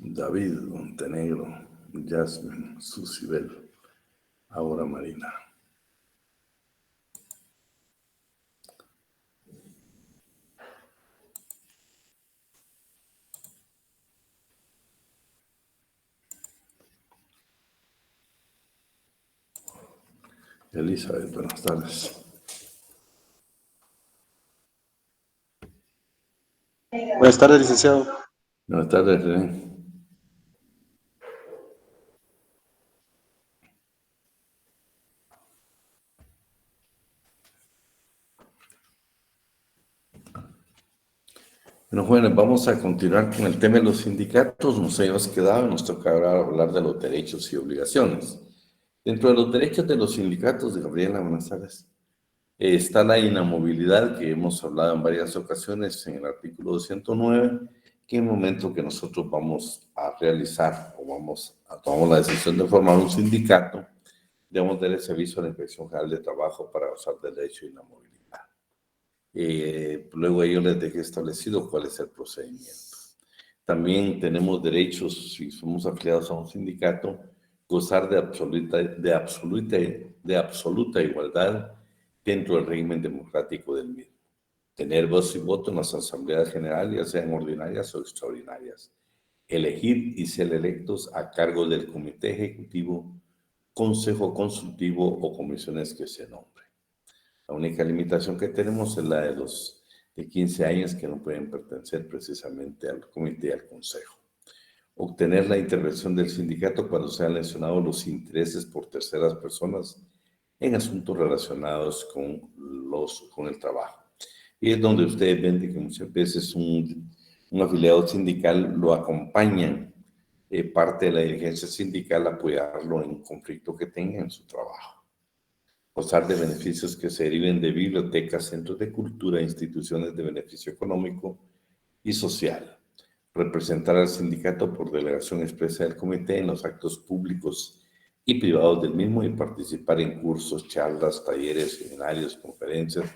David Montenegro, Jasmine, Susibel, Aura Marina. Elizabeth, buenas tardes. Buenas tardes, licenciado. Buenas tardes, René. Bueno, jóvenes, vamos a continuar con el tema de los sindicatos. Nos hemos quedado, nos toca ahora hablar de los derechos y obligaciones. Dentro de los derechos de los sindicatos, de Gabriela, buenas tardes, está la inamovilidad, que hemos hablado en varias ocasiones en el artículo 209, que en el momento que nosotros vamos a realizar o vamos a tomar la decisión de formar un sindicato, debemos dar ese aviso a la Inspección General de Trabajo para usar derecho de inamovilidad. Luego ellos les dejé establecido cuál es el procedimiento. También tenemos derechos, si somos afiliados a un sindicato, gozar de absoluta igualdad dentro del régimen democrático del mismo. Tener voz y voto en las asambleas generales, ya sean ordinarias o extraordinarias. Elegir y ser electos a cargo del comité ejecutivo, consejo consultivo o comisiones que se nombren. La única limitación que tenemos es la de los de 15 años que no pueden pertenecer precisamente al comité y al consejo. Obtener la intervención del sindicato cuando sean lesionados los intereses por terceras personas en asuntos relacionados con el trabajo. Y es donde ustedes ven que muchas veces un afiliado sindical lo acompañan parte de la dirigencia sindical a apoyarlo en un conflicto que tenga en su trabajo. Gozar de beneficios que se deriven de bibliotecas, centros de cultura e instituciones de beneficio económico y social. Representar al sindicato por delegación expresa del comité en los actos públicos y privados del mismo y participar en cursos, charlas, talleres, seminarios, conferencias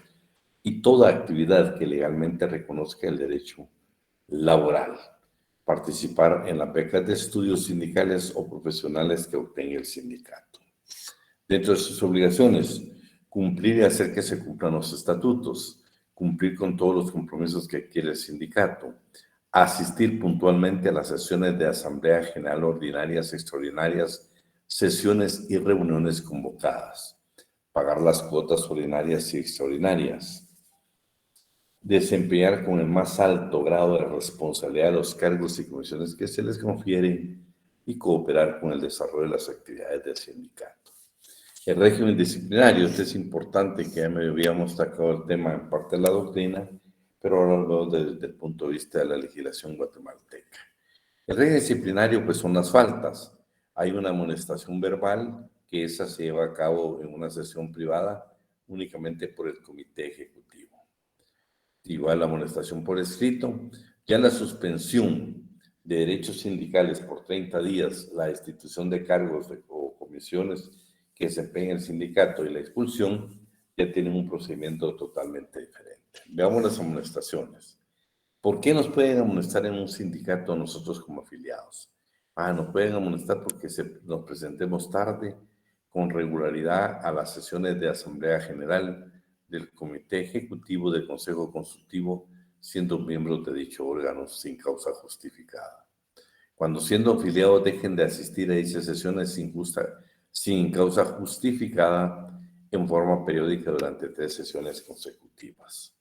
y toda actividad que legalmente reconozca el derecho laboral. Participar en las becas de estudios sindicales o profesionales que obtenga el sindicato. Dentro de sus obligaciones, cumplir y hacer que se cumplan los estatutos, cumplir con todos los compromisos que quiere el sindicato, asistir puntualmente a las sesiones de Asamblea General ordinarias, extraordinarias, sesiones y reuniones convocadas, pagar las cuotas ordinarias y extraordinarias, desempeñar con el más alto grado de responsabilidad los cargos y comisiones que se les confieren y cooperar con el desarrollo de las actividades del sindicato. El régimen disciplinario, este es importante, que ya me habíamos tocado el tema en parte de la doctrina, pero ahora lo veo desde el punto de vista de la legislación guatemalteca. El régimen disciplinario, pues, son las faltas. Hay una amonestación verbal, que esa se lleva a cabo en una sesión privada únicamente por el comité ejecutivo. Igual la amonestación por escrito. Ya la suspensión de derechos sindicales por 30 días, la destitución de cargos o comisiones que desempeña el sindicato y la expulsión, ya tienen un procedimiento totalmente diferente. Veamos las amonestaciones. ¿Por qué nos pueden amonestar en un sindicato a nosotros como afiliados? Nos pueden amonestar porque nos presentemos tarde, con regularidad, a las sesiones de Asamblea General, del Comité Ejecutivo, del Consejo Consultivo, siendo miembros de dicho órgano sin causa justificada. Cuando siendo afiliados dejen de asistir a dichas sesiones sin causa justificada en forma periódica durante 3 sesiones consecutivas.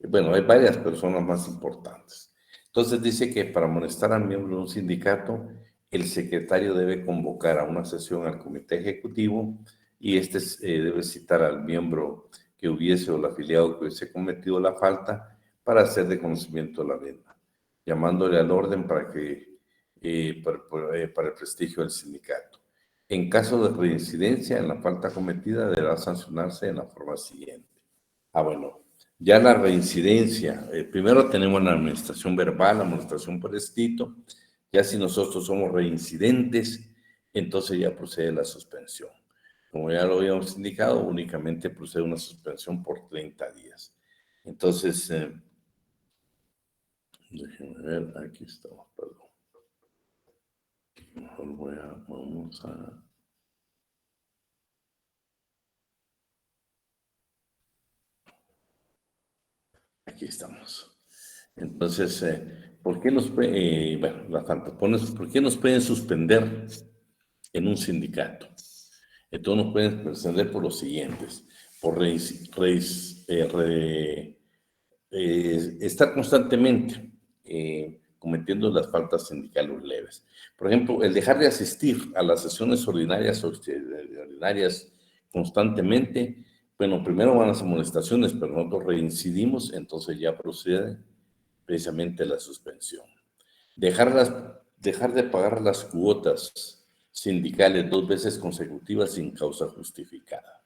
Bueno, hay varias personas más importantes. Entonces dice que para amonestar al miembro de un sindicato, el secretario debe convocar a una sesión al comité ejecutivo y debe citar al miembro que hubiese o el afiliado que hubiese cometido la falta para hacer de conocimiento de la misma, llamándole al orden para el prestigio del sindicato. En caso de reincidencia en la falta cometida, deberá sancionarse en la forma siguiente. Bueno, ya la reincidencia, primero tenemos la amonestación verbal, la amonestación por escrito. Ya si nosotros somos reincidentes, entonces ya procede la suspensión. Como ya lo habíamos indicado, únicamente procede una suspensión por 30 días. Entonces, déjenme ver, aquí estamos, perdón. Vamos a... Aquí estamos. Entonces, ¿por qué bueno, ¿por qué nos pueden suspender en un sindicato? Entonces nos pueden suspender por los siguientes, por estar constantemente cometiendo las faltas sindicales leves. Por ejemplo, el dejar de asistir a las sesiones ordinarias o extraordinarias constantemente, bueno, primero van las amonestaciones, pero nosotros reincidimos, entonces ya procede precisamente la suspensión. Dejar de pagar las cuotas sindicales 2 veces consecutivas sin causa justificada,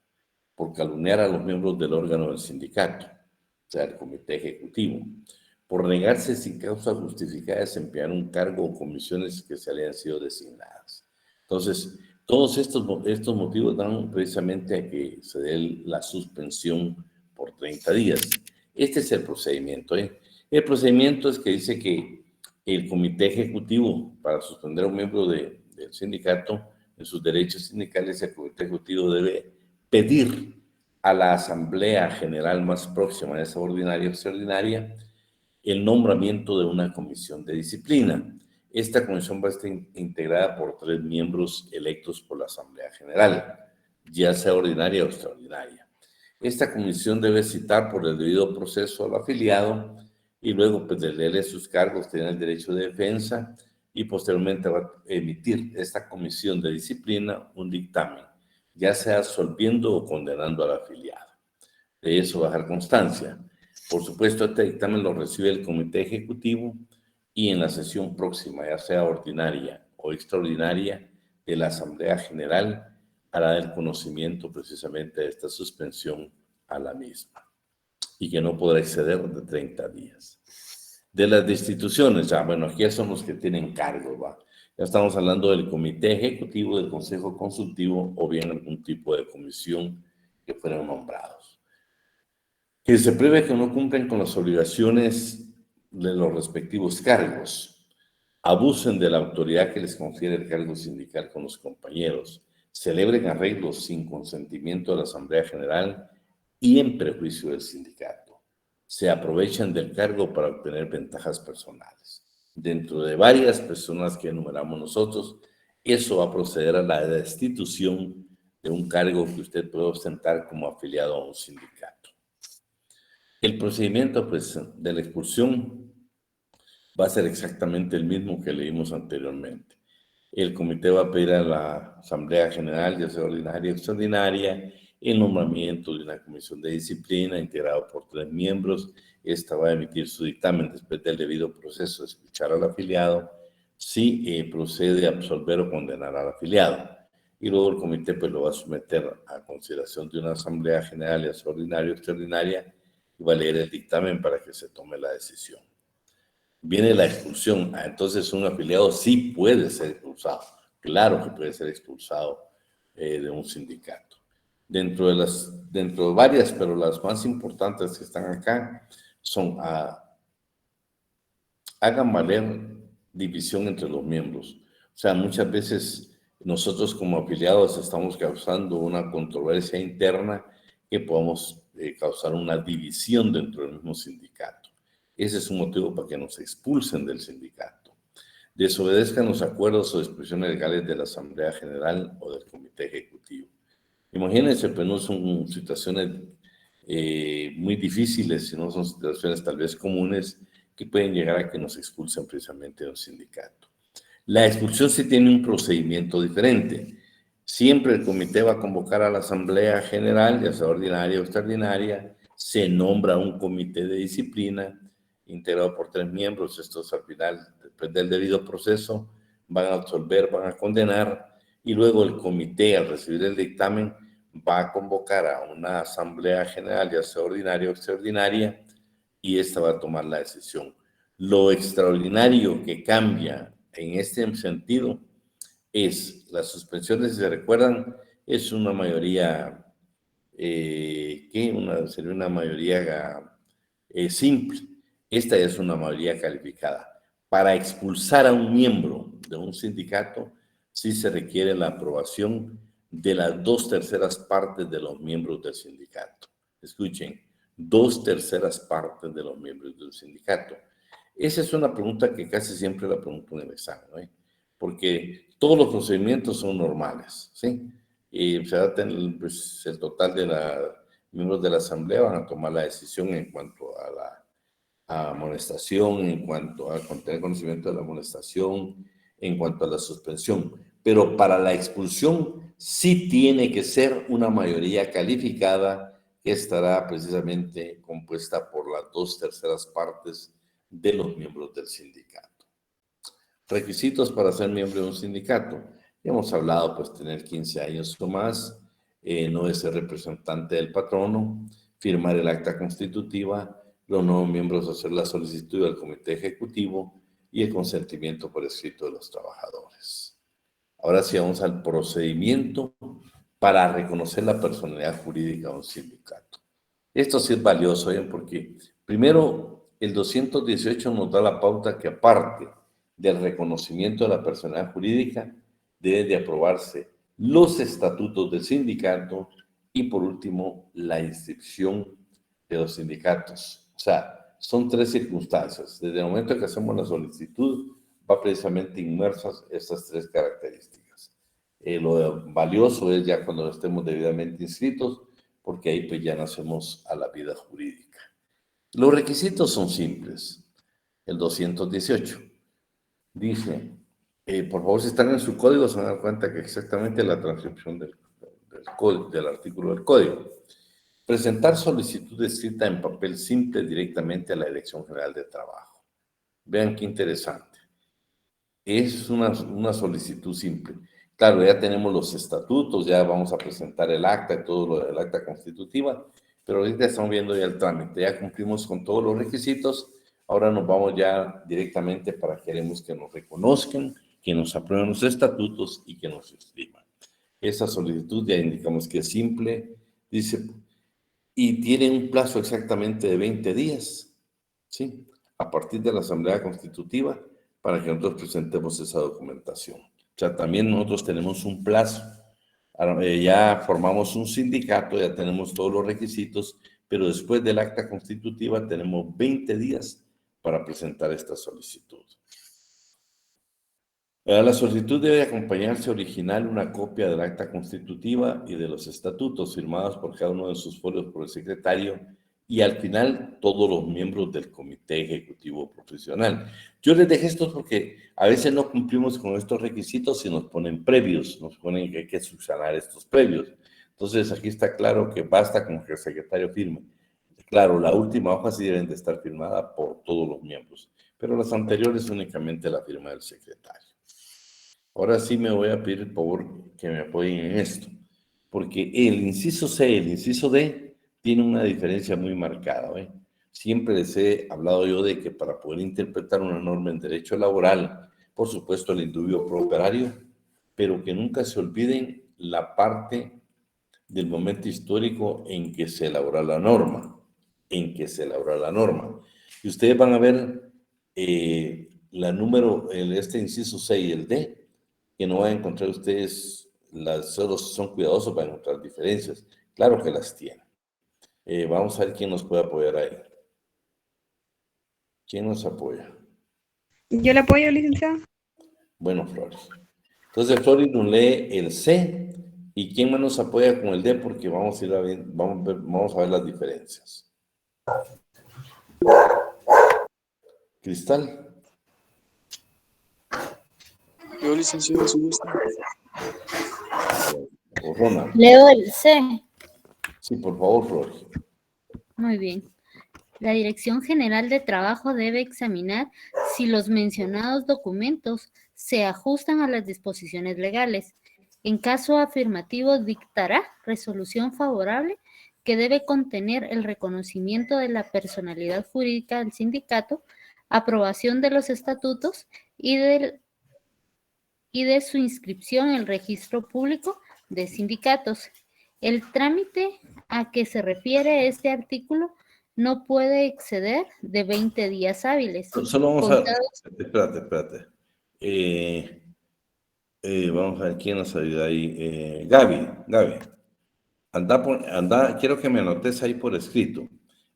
por calumniar a los miembros del órgano del sindicato, o sea, el comité ejecutivo, por negarse sin causa justificada a desempeñar un cargo o comisiones que se le hayan sido designadas. Entonces, todos estos motivos dan precisamente a que se dé la suspensión por 30 días. Este es el procedimiento. El procedimiento es que dice que el comité ejecutivo, para suspender a un miembro del sindicato en sus derechos sindicales, el comité ejecutivo debe pedir a la asamblea general más próxima de esa ordinaria o extraordinaria el nombramiento de una comisión de disciplina. Esta comisión va a estar integrada por 3 miembros electos por la asamblea general, ya sea ordinaria o extraordinaria. Esta comisión debe citar por el debido proceso al afiliado y luego pues, de leerle sus cargos, tiene el derecho de defensa y posteriormente va a emitir esta comisión de disciplina un dictamen, ya sea absolviendo o condenando al afiliado. De eso va a dejar constancia. Por supuesto, este dictamen lo recibe el comité ejecutivo y en la sesión próxima, ya sea ordinaria o extraordinaria, de la Asamblea General hará el conocimiento precisamente de esta suspensión a la misma y que no podrá exceder de 30 días. De las destituciones, bueno, aquí ya son los que tienen cargos, ¿va? Ya estamos hablando del comité ejecutivo, del consejo consultivo o bien algún tipo de comisión que fueron nombrados. Que se prevé que no cumplen con las obligaciones de los respectivos cargos, abusen de la autoridad que les confiere el cargo sindical con los compañeros, celebren arreglos sin consentimiento de la Asamblea General y en prejuicio del sindicato, se aprovechan del cargo para obtener ventajas personales. Dentro de varias personas que enumeramos nosotros, eso va a proceder a la destitución de un cargo que usted puede ostentar como afiliado a un sindicato. El procedimiento pues, de la expulsión va a ser exactamente el mismo que leímos anteriormente. El comité va a pedir a la Asamblea General, ya sea ordinaria o extraordinaria, el nombramiento de una comisión de disciplina integrada por 3 miembros. Esta va a emitir su dictamen después del debido proceso de escuchar al afiliado si procede a absolver o condenar al afiliado. Y luego el comité pues, lo va a someter a consideración de una Asamblea General, ya sea ordinaria o extraordinaria, y va a leer el dictamen para que se tome la decisión. Viene la expulsión. Entonces un afiliado sí puede ser expulsado. Claro que puede ser expulsado de un sindicato. Dentro de varias, pero las más importantes que están acá son hagan valer división entre los miembros. O sea, muchas veces nosotros como afiliados estamos causando una controversia interna que podamos causar una división dentro del mismo sindicato. Ese es un motivo para que nos expulsen del sindicato. Desobedezcan los acuerdos o disposiciones legales de la Asamblea General o del Comité Ejecutivo. Imagínense, pues no son situaciones muy difíciles, sino son situaciones tal vez comunes que pueden llegar a que nos expulsen precisamente de un sindicato. La expulsión sí tiene un procedimiento diferente. Siempre el comité va a convocar a la Asamblea General, ya sea ordinaria o extraordinaria, se nombra un comité de disciplina integrado por 3 miembros. Estos al final, después del debido proceso, van a absolver, van a condenar y luego el comité, al recibir el dictamen, va a convocar a una Asamblea General, ya sea ordinaria o extraordinaria, y esta va a tomar la decisión. Lo extraordinario que cambia en este sentido es las suspensiones, si se recuerdan, es una mayoría, sería una mayoría simple. Esta es una mayoría calificada. para expulsar a un miembro de un sindicato, sí se requiere la aprobación de las 2/3 partes de los miembros del sindicato. Escuchen, 2/3 partes de los miembros del sindicato. Esa es una pregunta que casi siempre la pregunto en el examen, ¿no? Porque todos los procedimientos son normales, ¿sí? Y se va a tener pues, el total de los miembros de la asamblea van a tomar la decisión en cuanto a la amonestación, en cuanto a tener conocimiento de la amonestación, en cuanto a la suspensión. Pero para la expulsión sí tiene que ser una mayoría calificada que estará precisamente compuesta por las 2/3 partes de los miembros del sindicato. Requisitos para ser miembro de un sindicato. Ya hemos hablado, pues, tener 15 años o más, no es ser representante del patrono, firmar el acta constitutiva, los nuevos miembros hacer la solicitud al comité ejecutivo y el consentimiento por escrito de los trabajadores. Ahora sí vamos al procedimiento para reconocer la personalidad jurídica de un sindicato. Esto sí es valioso, ¿eh? Porque primero el 218 nos da la pauta que aparte del reconocimiento de la personalidad jurídica, deben de aprobarse los estatutos del sindicato y por último la inscripción de los sindicatos. O sea, son 3 circunstancias. Desde el momento que hacemos la solicitud, va precisamente inmersas estas 3 características. Lo valioso es ya cuando estemos debidamente inscritos, porque ahí pues ya nacemos a la vida jurídica. Los requisitos son simples. El 218 dice, por favor, si están en su código, se van a dar cuenta que exactamente la transcripción del artículo del código. Presentar solicitud escrita en papel simple directamente a la Dirección General de Trabajo. Vean qué interesante. Es una solicitud simple. Claro, ya tenemos los estatutos, ya vamos a presentar el acta y todo lo del acta constitutiva, pero ahorita estamos viendo ya el trámite, ya cumplimos con todos los requisitos, ahora nos vamos ya directamente para queremos que nos reconozcan, que nos aprueben los estatutos y que nos escriban. Esa solicitud ya indicamos que es simple, dice, y tiene un plazo exactamente de 20 días, ¿sí? A partir de la Asamblea Constitutiva, para que nosotros presentemos esa documentación. O sea, también nosotros tenemos un plazo. Ya formamos un sindicato, ya tenemos todos los requisitos, pero después del acta constitutiva tenemos 20 días para presentar esta solicitud. A la solicitud debe acompañarse original una copia del acta constitutiva y de los estatutos firmados por cada uno de sus folios por el secretario y al final todos los miembros del comité ejecutivo profesional. Yo les dejé estos porque a veces no cumplimos con estos requisitos y nos ponen previos, nos ponen que hay que subsanar estos previos. Entonces aquí está claro que basta con que el secretario firme. Claro, la última hoja sí deben de estar firmada por todos los miembros, pero las anteriores únicamente la firma del secretario. Ahora sí me voy a pedir por favor que me apoyen en esto, porque el inciso C y el inciso D tienen una diferencia muy marcada, ¿eh? Siempre les he hablado yo de que para poder interpretar una norma en derecho laboral, por supuesto el indubio pro operario, pero que nunca se olviden la parte del momento histórico en que se elabora la norma, Y ustedes van a ver este inciso C y el D, que no van a encontrar ustedes, solo son cuidadosos para encontrar diferencias. Claro que las tienen. Vamos a ver quién nos puede apoyar ahí. ¿Quién nos apoya? Yo le apoyo, licenciado. Bueno, Flores. Entonces, Flores nos lee el C. ¿Y quién más nos apoya con el D? Porque vamos a ver las diferencias. Cristal. Yo, licenciado, su gusto. O Ronald. Leo el C. Sí, por favor, Flores. Muy bien. La Dirección General de Trabajo debe examinar si los mencionados documentos se ajustan a las disposiciones legales. En caso afirmativo, dictará resolución favorable que debe contener el reconocimiento de la personalidad jurídica del sindicato, aprobación de los estatutos y de su inscripción en el registro público de sindicatos. El trámite a que se refiere este artículo no puede exceder de 20 días hábiles. Solo vamos a... contados. Espérate. Vamos a ver quién nos ayuda ahí. Gaby. Anda, quiero que me anotes ahí por escrito.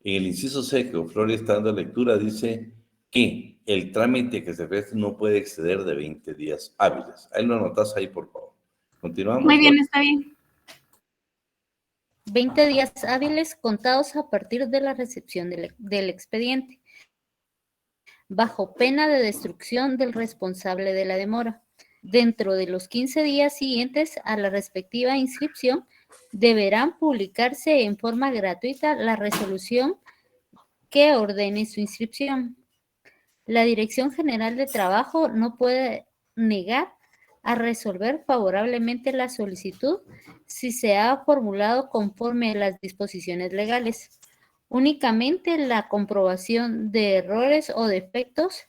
En el inciso C, que Flori está dando lectura, dice que el trámite que se ofrece no puede exceder de 20 días hábiles. Ahí lo anotas ahí, por favor. Continuamos. Muy bien, está bien. 20 días hábiles contados a partir de la recepción del expediente, bajo pena de destrucción del responsable de la demora. Dentro de los 15 días siguientes a la respectiva inscripción, deberán publicarse en forma gratuita la resolución que ordene su inscripción. La Dirección General de Trabajo no puede negar a resolver favorablemente la solicitud si se ha formulado conforme a las disposiciones legales. Únicamente la comprobación de errores o defectos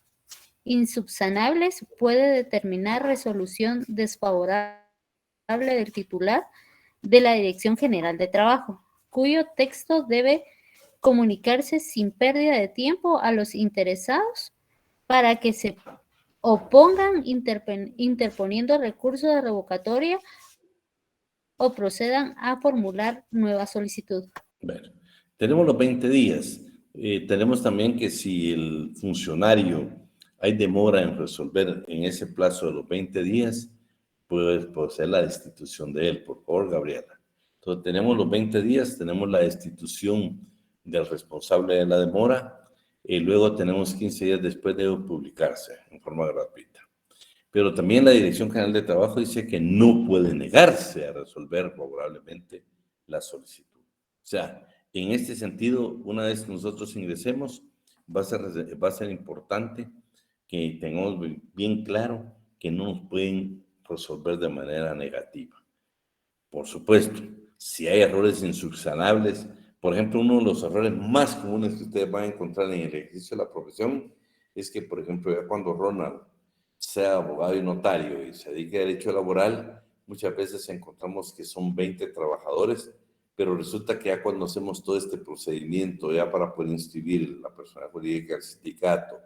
insubsanables puede determinar resolución desfavorable del titular de la Dirección General de Trabajo, cuyo texto debe comunicarse sin pérdida de tiempo a los interesados para que se opongan interponiendo recurso de revocatoria o procedan a formular nueva solicitud. Bueno, tenemos los 20 días. Tenemos también que si el funcionario hay demora en resolver en ese plazo de los 20 días, puede ser la destitución de él. Por favor, Gabriela. Entonces, tenemos los 20 días, tenemos la destitución del responsable de la demora, y luego tenemos 15 días después de publicarse en forma gratuita. Pero también la Dirección General de Trabajo dice que no puede negarse a resolver favorablemente la solicitud. O sea, en este sentido, una vez que nosotros ingresemos, va a ser importante que tengamos bien claro que no nos pueden resolver de manera negativa. Por supuesto, si hay errores insubsanables, por ejemplo, uno de los errores más comunes que ustedes van a encontrar en el ejercicio de la profesión es que, por ejemplo, ya cuando Ronald sea abogado y notario y se dedique a derecho laboral, muchas veces encontramos que son 20 trabajadores, pero resulta que ya cuando hacemos todo este procedimiento ya para poder inscribir la persona jurídica al sindicato,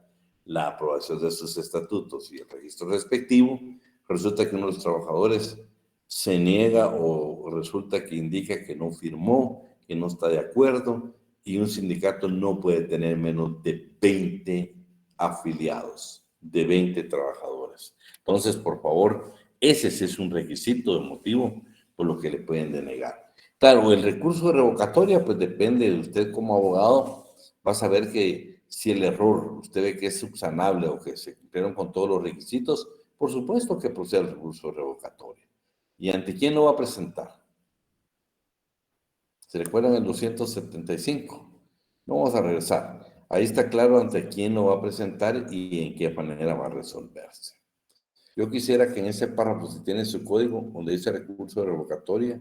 la aprobación de sus estatutos y el registro respectivo, resulta que uno de los trabajadores se niega o resulta que indica que no firmó, que no está de acuerdo, y un sindicato no puede tener menos de 20 afiliados, de 20 trabajadores. Entonces, por favor, ese sí es un requisito de motivo por lo que le pueden denegar. Claro, el recurso de revocatoria, pues depende de usted como abogado, va a saber que si el error usted ve que es subsanable o que se cumplieron con todos los requisitos, por supuesto que procede el recurso de revocatoria. ¿Y ante quién lo va a presentar? ¿Se recuerdan el 275? No vamos a regresar. Ahí está claro ante quién lo va a presentar y en qué manera va a resolverse. Yo quisiera que en ese párrafo, si tiene su código, donde dice recurso de revocatoria,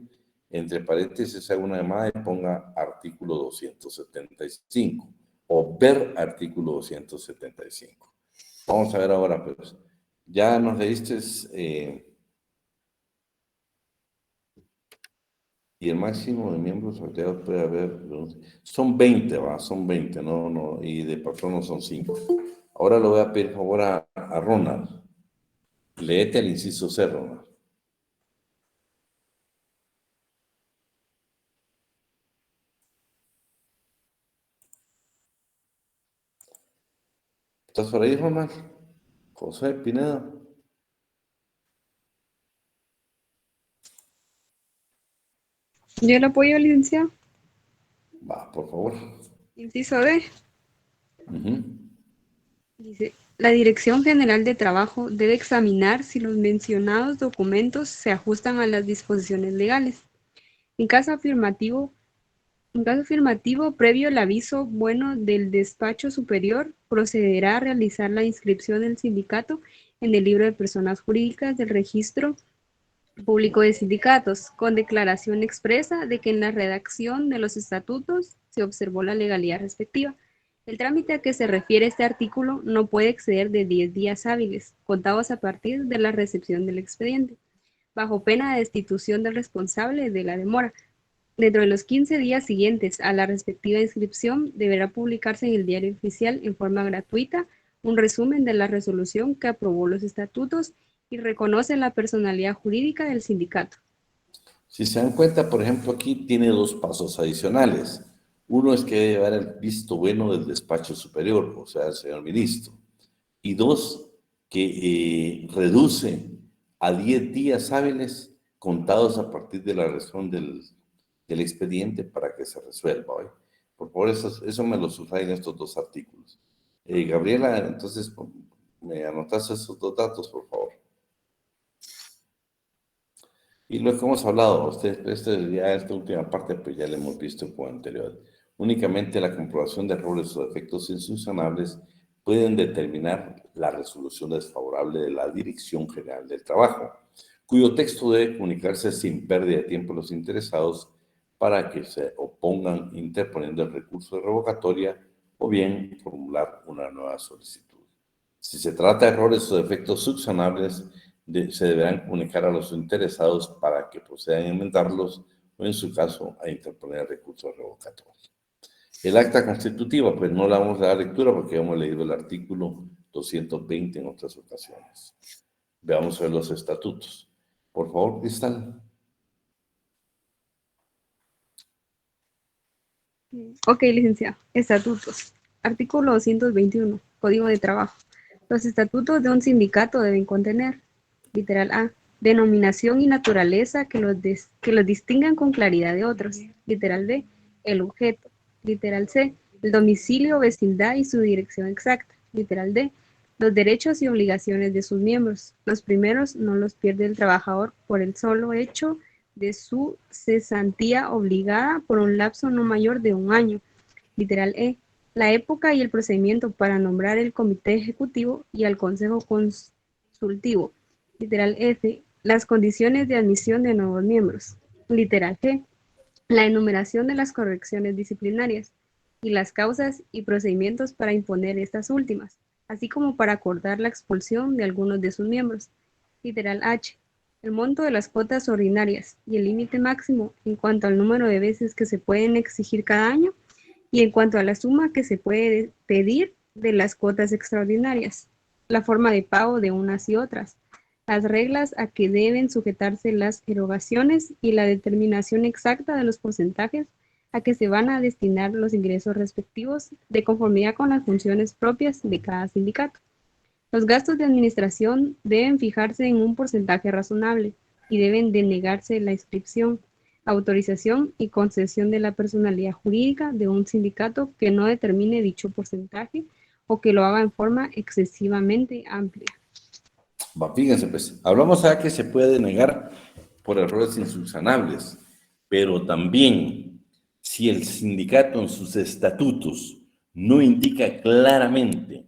entre paréntesis haga una llamada y ponga artículo 275 o ver artículo 275. Vamos a ver ahora, pues. Ya nos leíste... y el máximo de miembros afiliados puede haber, son 20, ¿va? Son 20, no, y de patronos son 5. Ahora le voy a pedir favor a Ronald. Léete el inciso C, Ronald. ¿Estás por ahí, Ronald? José Pineda. Yo lo apoyo, licenciado. Va, por favor. Inciso D. Uh-huh. Dice, la Dirección General de Trabajo debe examinar si los mencionados documentos se ajustan a las disposiciones legales. En caso afirmativo, previo al aviso bueno del despacho superior, procederá a realizar la inscripción del sindicato en el libro de personas jurídicas del registro público de sindicatos, con declaración expresa de que en la redacción de los estatutos se observó la legalidad respectiva. El trámite a que se refiere este artículo no puede exceder de 10 días hábiles, contados a partir de la recepción del expediente, bajo pena de destitución del responsable de la demora. Dentro de los 15 días siguientes a la respectiva inscripción, deberá publicarse en el Diario Oficial en forma gratuita un resumen de la resolución que aprobó los estatutos y reconoce la personalidad jurídica del sindicato. Si se dan cuenta, por ejemplo, aquí tiene dos pasos adicionales. Uno es que debe llevar el visto bueno del despacho superior, o sea, el señor ministro. Y dos, que reduce a 10 días hábiles contados a partir de la razón del expediente para que se resuelva. ¿Oye? Por favor, eso me lo subrayan estos dos artículos. Gabriela, entonces, ¿me anotas esos dos datos, por favor? Y lo que hemos hablado, esta última parte, pues ya la hemos visto con anterior. Únicamente la comprobación de errores o defectos insubsanables pueden determinar la resolución desfavorable de la Dirección General del Trabajo, cuyo texto debe comunicarse sin pérdida de tiempo a los interesados para que se opongan interponiendo el recurso de revocatoria o bien formular una nueva solicitud. Si se trata de errores o defectos subsanables, se deberán comunicar a los interesados para que procedan a enmendarlos o, en su caso, a interponer recursos revocatorios. El acta constitutiva, pues no la vamos a dar lectura porque hemos leído el artículo 220 en otras ocasiones. Veamos a ver los estatutos. Por favor, Cristal. Ok, licenciado. Estatutos. Artículo 221. Código de Trabajo. Los estatutos de un sindicato deben contener, literal A, denominación y naturaleza que los distingan con claridad de otros, literal B, el objeto, literal C, el domicilio, vecindad y su dirección exacta, literal D, los derechos y obligaciones de sus miembros. Los primeros no los pierde el trabajador por el solo hecho de su cesantía obligada por un lapso no mayor de un año. Literal E, la época y el procedimiento para nombrar el comité ejecutivo y al consejo consultivo. Literal F, las condiciones de admisión de nuevos miembros. Literal G, la enumeración de las correcciones disciplinarias y las causas y procedimientos para imponer estas últimas, así como para acordar la expulsión de algunos de sus miembros. Literal H, el monto de las cuotas ordinarias y el límite máximo en cuanto al número de veces que se pueden exigir cada año y en cuanto a la suma que se puede pedir de las cuotas extraordinarias, la forma de pago de unas y otras, las reglas a que deben sujetarse las erogaciones y la determinación exacta de los porcentajes a que se van a destinar los ingresos respectivos de conformidad con las funciones propias de cada sindicato. Los gastos de administración deben fijarse en un porcentaje razonable y deben denegarse la inscripción, autorización y concesión de la personalidad jurídica de un sindicato que no determine dicho porcentaje o que lo haga en forma excesivamente amplia. Fíjense, pues, hablamos acá que se puede denegar por errores insubsanables, pero también si el sindicato en sus estatutos no indica claramente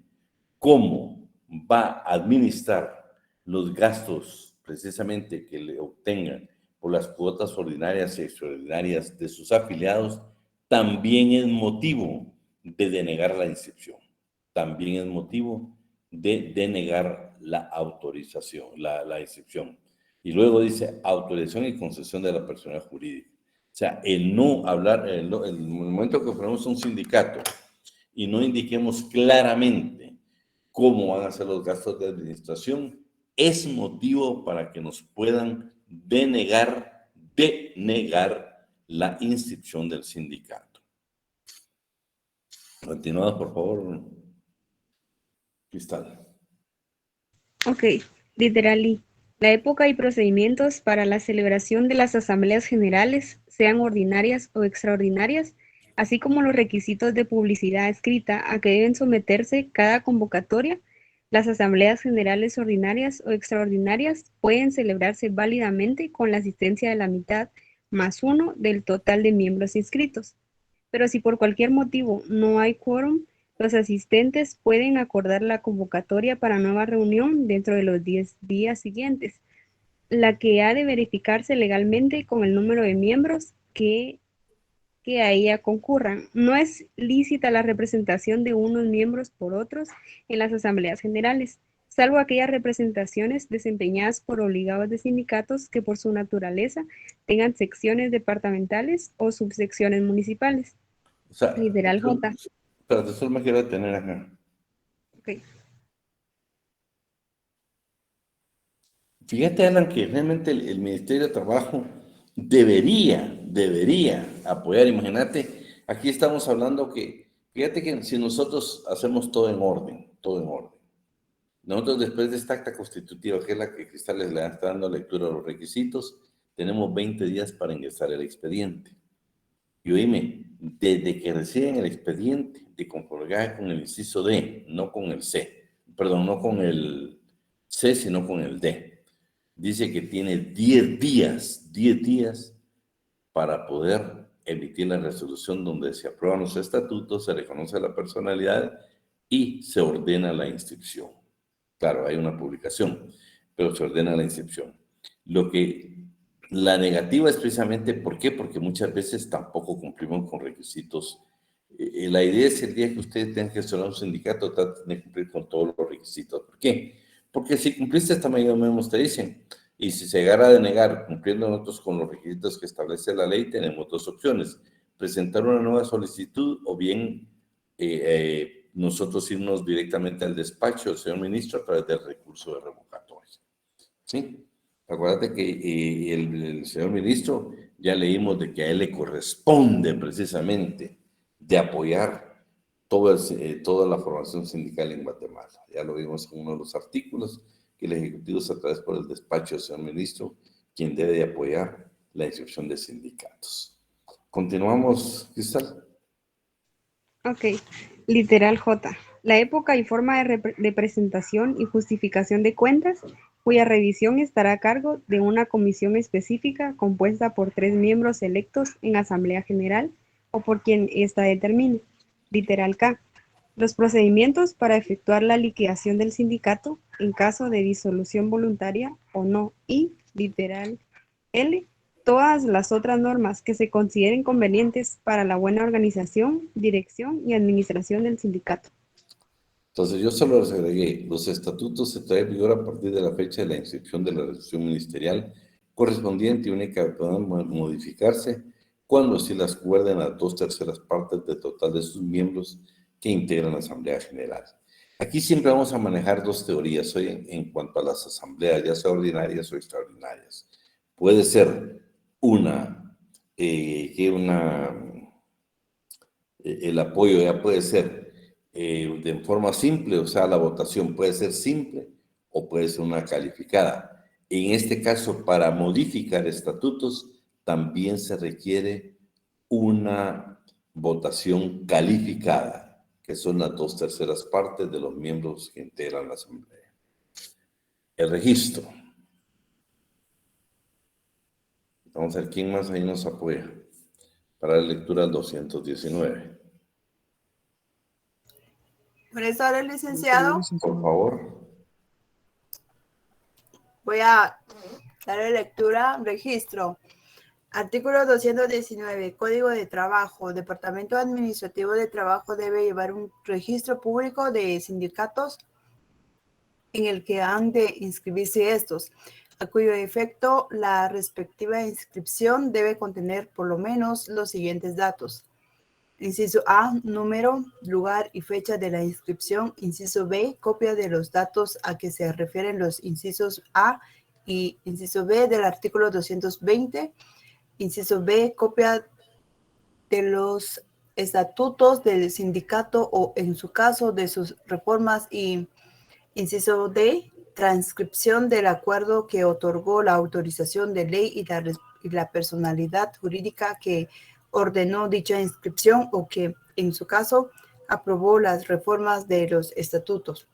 cómo va a administrar los gastos precisamente que le obtengan por las cuotas ordinarias y extraordinarias de sus afiliados, también es motivo de denegar la inscripción. También es motivo de denegar la autorización, la inscripción. Y luego dice autorización y concesión de la persona jurídica. O sea, el no hablar, el momento que ponemos un sindicato y no indiquemos claramente cómo van a ser los gastos de administración, es motivo para que nos puedan denegar la inscripción del sindicato. Continuamos, por favor, Cristal. Ok, literal I. La época y procedimientos para la celebración de las asambleas generales, sean ordinarias o extraordinarias, así como los requisitos de publicidad escrita a que deben someterse cada convocatoria. Las asambleas generales ordinarias o extraordinarias pueden celebrarse válidamente con la asistencia de la mitad más uno del total de miembros inscritos. Pero si por cualquier motivo no hay quórum, los asistentes pueden acordar la convocatoria para nueva reunión dentro de los 10 días siguientes, la que ha de verificarse legalmente con el número de miembros que a ella concurran. No es lícita la representación de unos miembros por otros en las asambleas generales, salvo aquellas representaciones desempeñadas por obligados de sindicatos que por su naturaleza tengan secciones departamentales o subsecciones municipales. O sea, Literal J. espérate, solo me quiero detener acá. Ok. Fíjate, Alan, que realmente el Ministerio de Trabajo debería apoyar. Imagínate, aquí estamos hablando que, fíjate que si nosotros hacemos todo en orden, nosotros después de esta acta constitutiva, que es la que Cristal les está dando lectura a los requisitos, tenemos 20 días para ingresar el expediente. Y oíme, desde que reciben el expediente, de conformidad con el inciso D, no con el C, perdón, no con el C, sino con el D. Dice que tiene 10 días para poder emitir la resolución donde se aprueban los estatutos, se reconoce la personalidad y se ordena la inscripción. Claro, hay una publicación, pero se ordena la inscripción. La negativa es precisamente, ¿por qué? Porque muchas veces tampoco cumplimos con requisitos. La idea es el día que ustedes tengan que gestionar un sindicato, traten de cumplir con todos los requisitos. ¿Por qué? Porque si cumpliste esta medida, mismo te dicen, y si se llegara a denegar cumpliendo nosotros con los requisitos que establece la ley, tenemos dos opciones: presentar una nueva solicitud o bien nosotros irnos directamente al despacho del señor ministro a través del recurso de revocatoria. ¿Sí? Acuérdate que el señor ministro, ya leímos de que a él le corresponde precisamente de apoyar toda la formación sindical en Guatemala. Ya lo vimos en uno de los artículos, que el Ejecutivo es a través por el despacho del señor ministro quien debe de apoyar la inscripción de sindicatos. Continuamos, Cristal. Ok, literal J. La época y forma de presentación y justificación de cuentas, cuya revisión estará a cargo de una comisión específica compuesta por 3 miembros electos en Asamblea General o por quien ésta determine. Literal K. Los procedimientos para efectuar la liquidación del sindicato en caso de disolución voluntaria o no. Y, literal L, todas las otras normas que se consideren convenientes para la buena organización, dirección y administración del sindicato. Entonces, yo solo les agregué, los estatutos se traen en vigor a partir de la fecha de la inscripción de la resolución ministerial correspondiente y única que puedan modificarse cuando así las acuerden las 2/3 partes del total de sus miembros que integran la Asamblea General. Aquí siempre vamos a manejar dos teorías hoy en cuanto a las asambleas, ya sea ordinarias o extraordinarias. Puede ser el apoyo ya puede ser de forma simple, o sea, la votación puede ser simple o puede ser una calificada. En este caso, para modificar estatutos, también se requiere una votación calificada, que son las 2/3 partes de los miembros que integran la Asamblea. El registro. Vamos a ver quién más ahí nos apoya para la lectura del 219. Buenas tardes, licenciado. Por favor. Voy a darle lectura. Registro. Artículo 219. Código de Trabajo. Departamento Administrativo de Trabajo debe llevar un registro público de sindicatos en el que han de inscribirse estos, a cuyo efecto la respectiva inscripción debe contener por lo menos los siguientes datos. Inciso A, número, lugar y fecha de la inscripción. Inciso B, copia de los datos a que se refieren los incisos A y inciso B del artículo 220. Inciso B, copia de los estatutos del sindicato o, en su caso, de sus reformas. Y inciso D, transcripción del acuerdo que otorgó la autorización de ley y la personalidad jurídica que ordenó dicha inscripción o que, en su caso, aprobó las reformas de los estatutos.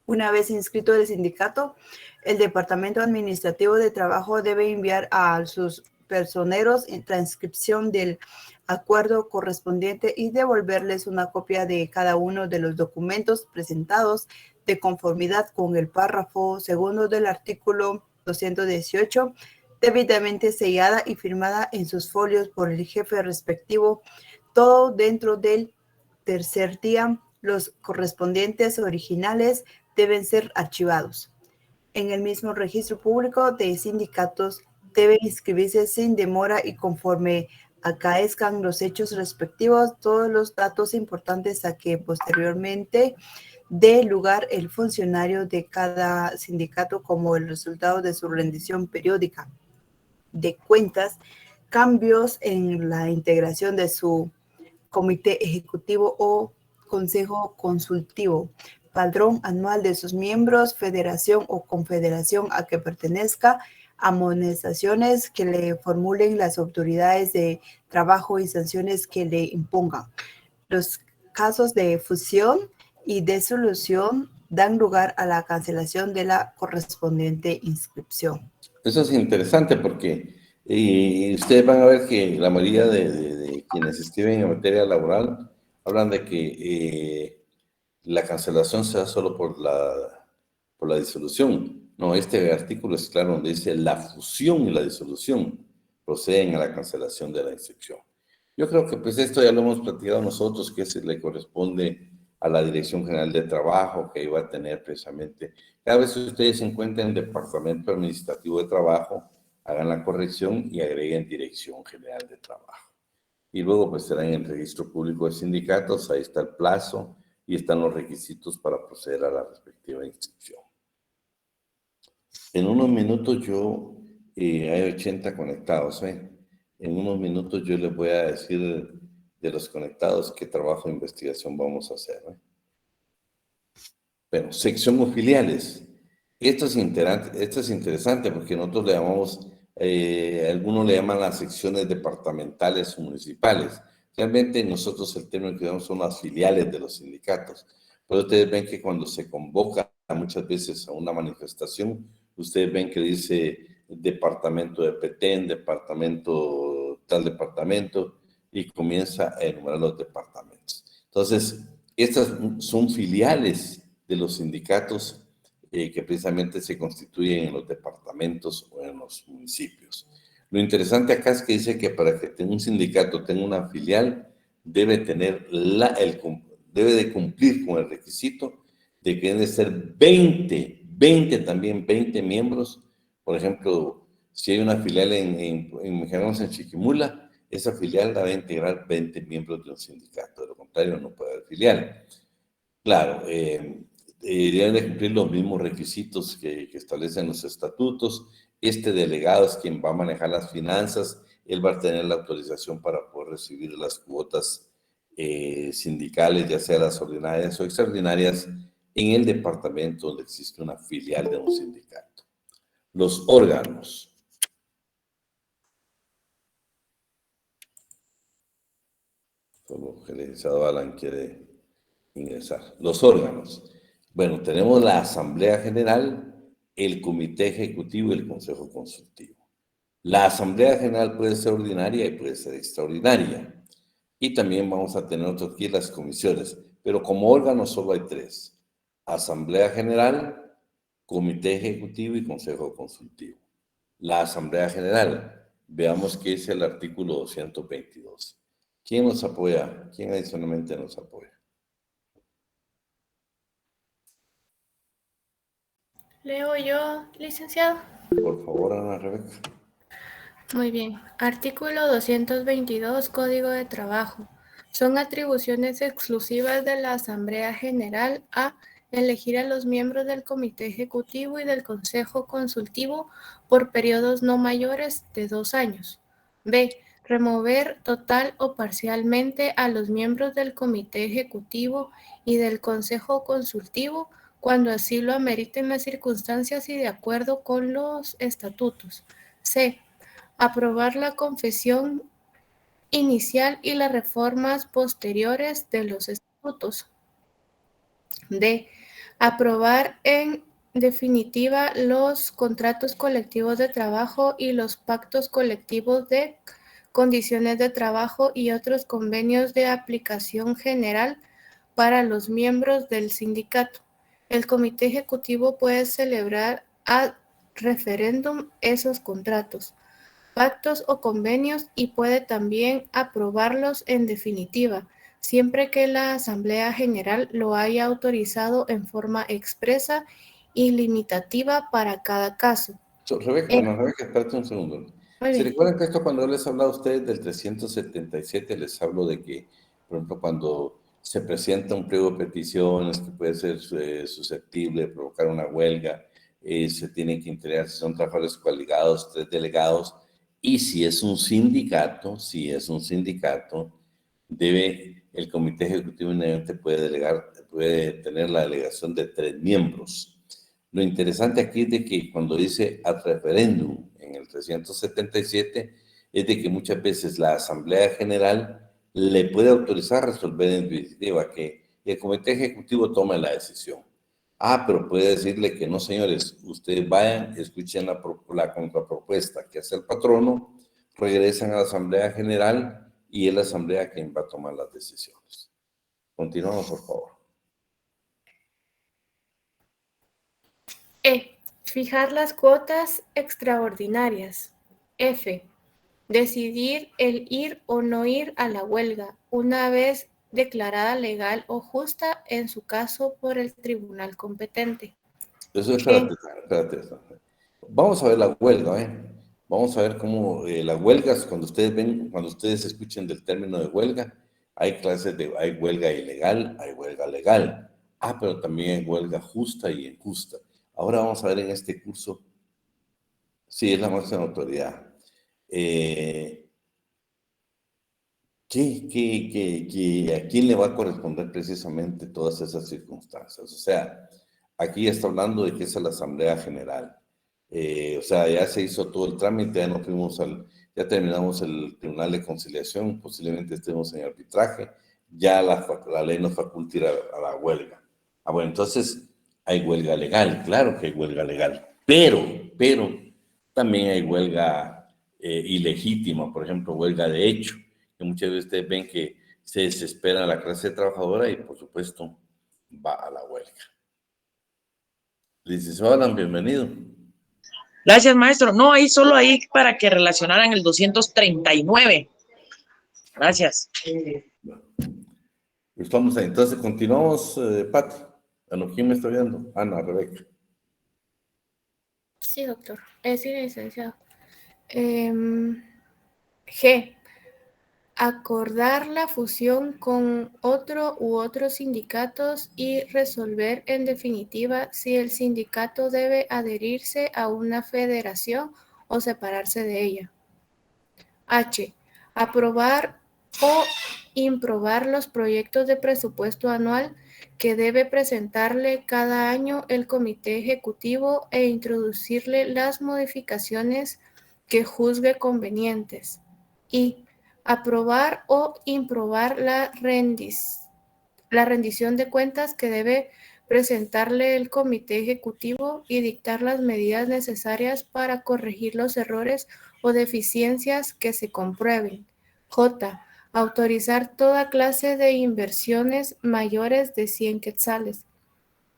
Una vez inscrito el sindicato, el Departamento Administrativo de Trabajo debe enviar a sus personeros en transcripción del acuerdo correspondiente y devolverles una copia de cada uno de los documentos presentados de conformidad con el párrafo segundo del artículo 218, debidamente sellada y firmada en sus folios por el jefe respectivo, todo dentro del tercer día. Los correspondientes originales deben ser archivados. En el mismo registro público de sindicatos debe inscribirse sin demora y conforme acaezcan los hechos respectivos todos los datos importantes a que posteriormente dé lugar el funcionario de cada sindicato como el resultado de su rendición periódica de cuentas, cambios en la integración de su comité ejecutivo o consejo consultivo, padrón anual de sus miembros, federación o confederación a que pertenezca, amonestaciones que le formulen las autoridades de trabajo y sanciones que le impongan. Los casos de fusión y disolución dan lugar a la cancelación de la correspondiente inscripción. Eso es interesante porque ustedes van a ver que la mayoría de quienes escriben en materia laboral hablan de que la cancelación se da solo por la disolución. No, este artículo es claro donde dice la fusión y la disolución proceden a la cancelación de la inscripción. Yo creo que pues esto ya lo hemos platicado nosotros, que se le corresponde a la Dirección General de Trabajo, que iba a tener precisamente, cada vez que ustedes se encuentren en el Departamento Administrativo de Trabajo, hagan la corrección y agreguen Dirección General de Trabajo. Y luego pues será en el Registro Público de Sindicatos, ahí está el plazo y están los requisitos para proceder a la respectiva inscripción. En unos minutos hay 80 conectados, En unos minutos yo les voy a decir de los conectados qué trabajo de investigación vamos a hacer, Bueno, sección o filiales. Esto es interesante porque nosotros le llamamos, algunos le llaman las secciones departamentales o municipales. Realmente nosotros el término que usamos son las filiales de los sindicatos. Pero ustedes ven que cuando se convoca muchas veces a una manifestación, ustedes ven que dice departamento de Petén, tal departamento, y comienza a enumerar los departamentos. Entonces, estas son filiales de los sindicatos que precisamente se constituyen en los departamentos o en los municipios. Lo interesante acá es que dice que para que un sindicato tenga una filial, debe de cumplir con el requisito de que deben de ser 20 miembros. Por ejemplo, si hay una filial en Chiquimula, esa filial la va a integrar 20 miembros de un sindicato, de lo contrario no puede haber filial. Claro, deben de cumplir los mismos requisitos que establecen los estatutos. Este delegado es quien va a manejar las finanzas, él va a tener la autorización para poder recibir las cuotas sindicales, ya sea las ordinarias o extraordinarias, en el departamento donde existe una filial de un sindicato. Los órganos. Solo que el licenciado Alan quiere ingresar. Los órganos. Bueno, tenemos la Asamblea General, el Comité Ejecutivo y el Consejo Consultivo. La Asamblea General puede ser ordinaria y puede ser extraordinaria. Y también vamos a tener aquí las comisiones, pero como órganos solo hay 3. Asamblea General, Comité Ejecutivo y Consejo Consultivo. La Asamblea General, veamos qué es el artículo 222. ¿Quién nos apoya? ¿Quién adicionalmente nos apoya? Leo yo, licenciado. Por favor, Ana Rebeca. Muy bien. Artículo 222, Código de Trabajo. Son atribuciones exclusivas de la Asamblea General a elegir a los miembros del Comité Ejecutivo y del Consejo Consultivo por periodos no mayores de 2 años. B. Remover total o parcialmente a los miembros del Comité Ejecutivo y del Consejo Consultivo cuando así lo ameriten las circunstancias y de acuerdo con los estatutos. C. Aprobar la confesión inicial y las reformas posteriores de los estatutos. D. Aprobar en definitiva los contratos colectivos de trabajo y los pactos colectivos de condiciones de trabajo y otros convenios de aplicación general para los miembros del sindicato. El Comité Ejecutivo puede celebrar a referéndum esos contratos, pactos o convenios y puede también aprobarlos en definitiva, siempre que la Asamblea General lo haya autorizado en forma expresa y limitativa para cada caso. Rebeca, bueno, Rebeca, espérate un segundo. Muy ¿Se bien. recuerdan que esto cuando yo les hablaba a ustedes del 377, les hablo de que, por ejemplo, cuando se presenta un pliego de peticiones que puede ser susceptible de provocar una huelga, se tienen que integrar, si son trabajadores coaligados, 3 delegados, y si es un sindicato, debe, el comité ejecutivo independiente puede tener la delegación de 3 miembros. Lo interesante aquí es de que cuando dice ad referéndum en el 377, es de que muchas veces la Asamblea General le puede autorizar a resolver en definitiva que el Comité Ejecutivo tome la decisión. Pero puede decirle que no, señores, ustedes vayan, escuchen la contrapropuesta que hace el patrono, regresan a la Asamblea General y es la Asamblea quien va a tomar las decisiones. Continuamos, por favor. E. Fijar las cuotas extraordinarias. F. Decidir el ir o no ir a la huelga, una vez declarada legal o justa en su caso por el tribunal competente. Eso, espérate. Vamos a ver la huelga, Vamos a ver cómo las huelgas, cuando ustedes escuchen del término de huelga, hay huelga ilegal, hay huelga legal. Pero también hay huelga justa y injusta. Ahora vamos a ver en este curso, sí, es la máxima autoridad. ¿A quién le va a corresponder precisamente todas esas circunstancias? O sea, aquí está hablando de que es a la Asamblea General. O sea, ya se hizo todo el trámite, ya terminamos el Tribunal de Conciliación, posiblemente estemos en arbitraje, ya la ley nos faculta ir a la huelga. Bueno, entonces hay huelga legal, claro que hay huelga legal, pero también hay huelga ilegítima, por ejemplo, huelga de hecho, que muchas veces ustedes ven que se desespera la clase trabajadora y por supuesto va a la huelga. Licenciado Alan, bienvenido. Gracias, maestro. No, solo ahí para que relacionaran el 239. Gracias. Estamos ahí. Entonces, continuamos, Pati. ¿Quién me está viendo? Ana, Rebeca. Sí, doctor. Sí, licenciado. G. Acordar la fusión con otro u otros sindicatos y resolver en definitiva si el sindicato debe adherirse a una federación o separarse de ella. H. Aprobar o improbar los proyectos de presupuesto anual que debe presentarle cada año el comité ejecutivo e introducirle las modificaciones que juzgue convenientes. Y aprobar o improbar la rendición de cuentas que debe presentarle el comité ejecutivo y dictar las medidas necesarias para corregir los errores o deficiencias que se comprueben. J. Autorizar toda clase de inversiones mayores de 100 quetzales.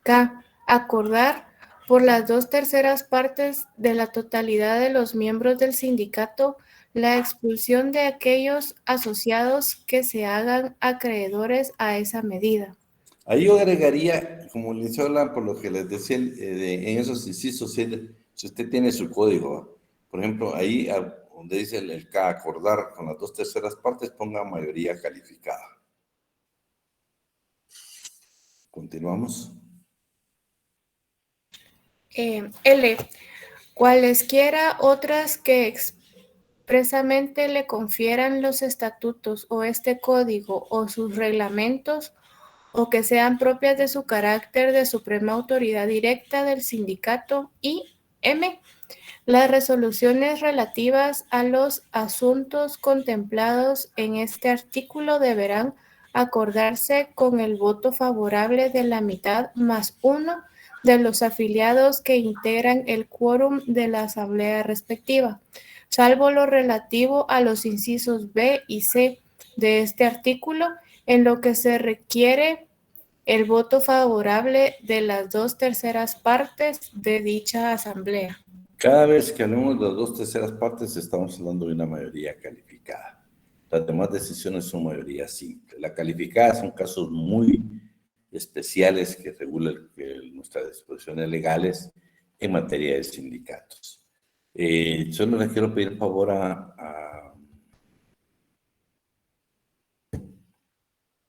K. Acordar por las 2/3 partes de la totalidad de los miembros del sindicato la expulsión de aquellos asociados que se hagan acreedores a esa medida. Ahí yo agregaría, como les habla, por lo que les decía, en esos incisos, si usted tiene su código, por ejemplo, ahí donde dice el K, acordar con las 2/3 partes, ponga mayoría calificada. Continuamos. L. Cualesquiera otras que expresamente le confieran los estatutos o este código o sus reglamentos o que sean propias de su carácter de suprema autoridad directa del sindicato. Y M. Las resoluciones relativas a los asuntos contemplados en este artículo deberán acordarse con el voto favorable de la mitad más uno de los afiliados que integran el quórum de la asamblea respectiva, salvo lo relativo a los incisos B y C de este artículo, en lo que se requiere el voto favorable de las 2/3 partes de dicha asamblea. Cada vez que hablemos de las 2/3 partes, estamos hablando de una mayoría calificada. Las demás decisiones son mayoría simple. La calificada son casos muy especiales que regulan nuestras disposiciones legales en materia de sindicatos. Solo le quiero pedir favor a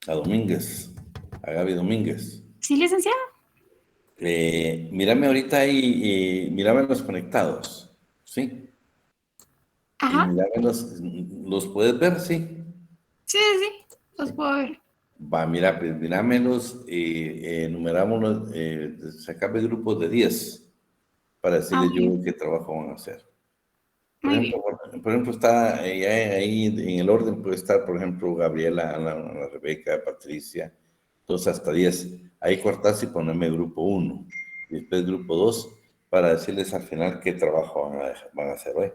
Domínguez, a Gaby Domínguez. Sí, licenciado. Mírame ahorita y mírame los conectados, ¿sí? Y Ajá. mírame ¿los puedes ver? Sí. Sí, sí, los puedo ver. Va, mira, pues mirámelos, enumerámonos, sacame grupos de 10 para decirles Muy bien. yo qué trabajo van a hacer. Por Muy ejemplo, bien. está ahí en el orden, puede estar, por ejemplo, Gabriela, Ana Rebeca, Patricia, entonces hasta 10. Ahí cortás y ponerme grupo 1, y después grupo 2, para decirles al final qué trabajo van a hacer hoy.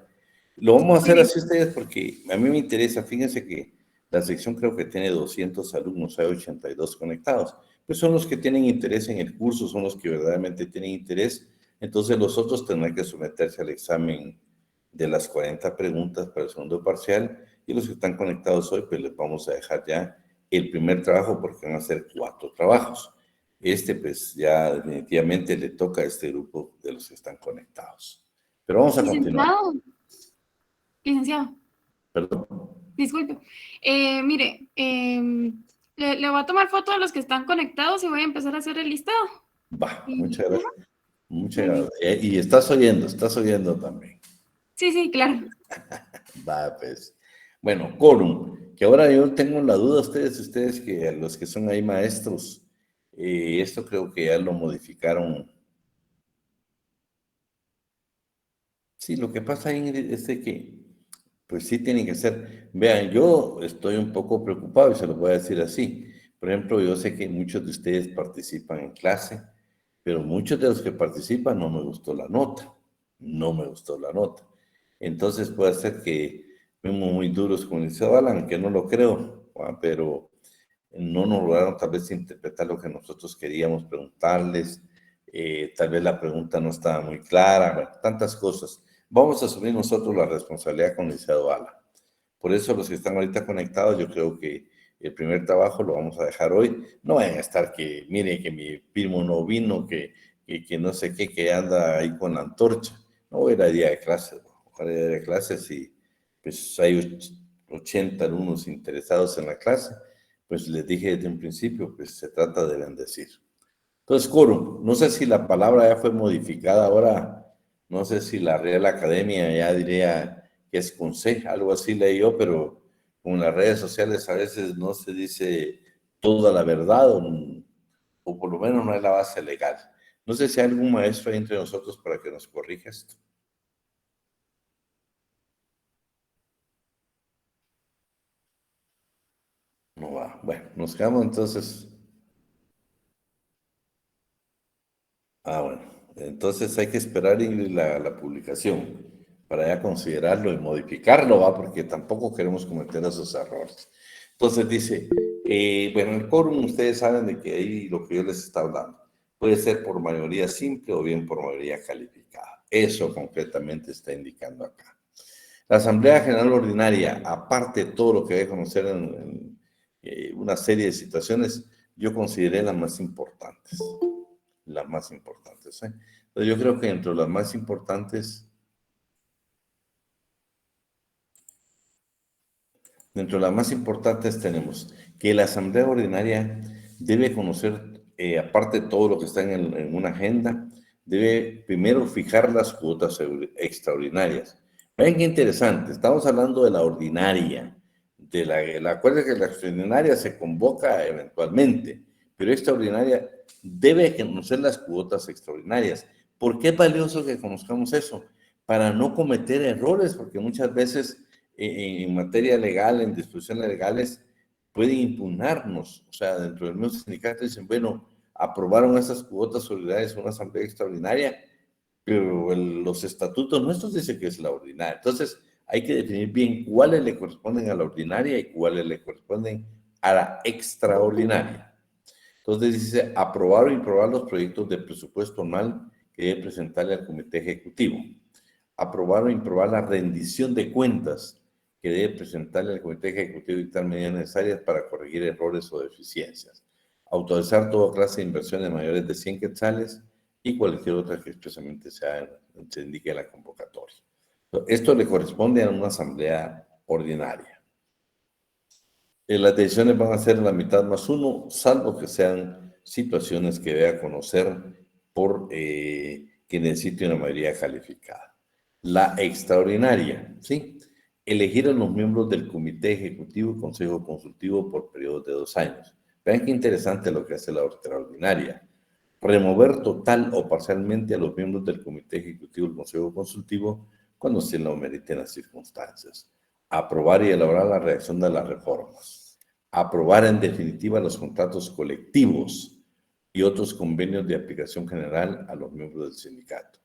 Lo vamos a Muy hacer bien. así ustedes porque a mí me interesa, fíjense que la sección creo que tiene 200 alumnos, hay 82 conectados, pues son los que tienen interés en el curso, son los que verdaderamente tienen interés, entonces los otros tendrán que someterse al examen de las 40 preguntas para el segundo parcial, y los que están conectados hoy, pues les vamos a dejar ya el primer trabajo porque van a ser 4 trabajos. Pues ya definitivamente le toca a este grupo de los que están conectados. Pero vamos a continuar. Licenciado, Perdón. disculpe. Mire, le voy a tomar foto de los que están conectados y voy a empezar a hacer el listado. Va, Y- muchas gracias. Ajá. Muchas Muy bien. gracias. Y estás oyendo también. Sí, sí, claro. Va, pues. Bueno, quórum, que ahora yo tengo la duda, ustedes que los que son ahí maestros, esto creo que ya lo modificaron. Sí, lo que pasa, Ingrid, es de que, pues sí tienen que ser. Vean, yo estoy un poco preocupado y se lo voy a decir así. Por ejemplo, yo sé que muchos de ustedes participan en clase, pero muchos de los que participan no me gustó la nota. No me gustó la nota. Entonces puede ser que fuimos muy duros con el Alan, que no lo creo, pero no nos lograron tal vez interpretar lo que nosotros queríamos preguntarles. Tal vez la pregunta no estaba muy clara, bueno, tantas cosas. Vamos a asumir nosotros la responsabilidad con el licenciado Alan. Por eso los que están ahorita conectados, yo creo que el primer trabajo lo vamos a dejar hoy. No vayan a estar que, mire, que mi primo no vino, que no sé qué, que anda ahí con la antorcha. No voy a ir a día de clases, ojalá día de clases y pues hay 80 alumnos interesados en la clase. Pues les dije desde un principio, pues se trata de bendecir. Entonces, quórum, no sé si la palabra ya fue modificada ahora, no sé si la Real Academia ya diría que es con C, algo así leí yo, pero con las redes sociales a veces no se dice toda la verdad o por lo menos no es la base legal. No sé si hay algún maestro ahí entre nosotros para que nos corrija esto. No va. Bueno, nos quedamos entonces. Bueno. Entonces hay que esperar Ingrid, la publicación para ya considerarlo y modificarlo, ¿va? Porque tampoco queremos cometer esos errores. Entonces dice, bueno, el quórum, ustedes saben de que ahí lo que yo les está hablando puede ser por mayoría simple o bien por mayoría calificada. Eso concretamente está indicando acá. La Asamblea General Ordinaria, aparte de todo lo que voy a conocer en una serie de situaciones, yo consideré las más importantes. Las más importantes. Entonces yo creo que entre las más importantes, tenemos que la Asamblea Ordinaria debe conocer, aparte de todo lo que está en una agenda, debe primero fijar las cuotas extraordinarias. Vean qué interesante, estamos hablando de la ordinaria, acuérdense que la extraordinaria se convoca eventualmente, pero extraordinaria debe conocer las cuotas extraordinarias. ¿Por qué es valioso que conozcamos eso? Para no cometer errores, porque muchas veces en materia legal, en disposiciones legales, pueden impugnarnos. O sea, dentro del mismo sindicato dicen, bueno, aprobaron esas cuotas solidarias en una asamblea extraordinaria, pero los estatutos nuestros dicen que es la ordinaria. Entonces, hay que definir bien cuáles le corresponden a la ordinaria y cuáles le corresponden a la extraordinaria. Entonces dice, aprobar o improbar los proyectos de presupuesto anual que debe presentarle al Comité Ejecutivo. Aprobar o improbar la rendición de cuentas que debe presentarle al Comité Ejecutivo y dictar medidas necesarias para corregir errores o deficiencias. Autorizar toda clase de inversiones mayores de 100 quetzales y cualquier otra que expresamente se indique en la convocatoria. Esto le corresponde a una asamblea ordinaria. Las decisiones van a ser la mitad más uno, salvo que sean situaciones que dé a conocer por que necesite una mayoría calificada. La extraordinaria, ¿sí? Elegir a los miembros del Comité Ejecutivo y Consejo Consultivo por periodos de 2 años. Vean qué interesante lo que hace la extraordinaria. Remover total o parcialmente a los miembros del Comité Ejecutivo y Consejo Consultivo cuando se lo meriten las circunstancias. Aprobar y elaborar la redacción de las reformas. Aprobar en definitiva los contratos colectivos y otros convenios de aplicación general a los miembros del sindicato.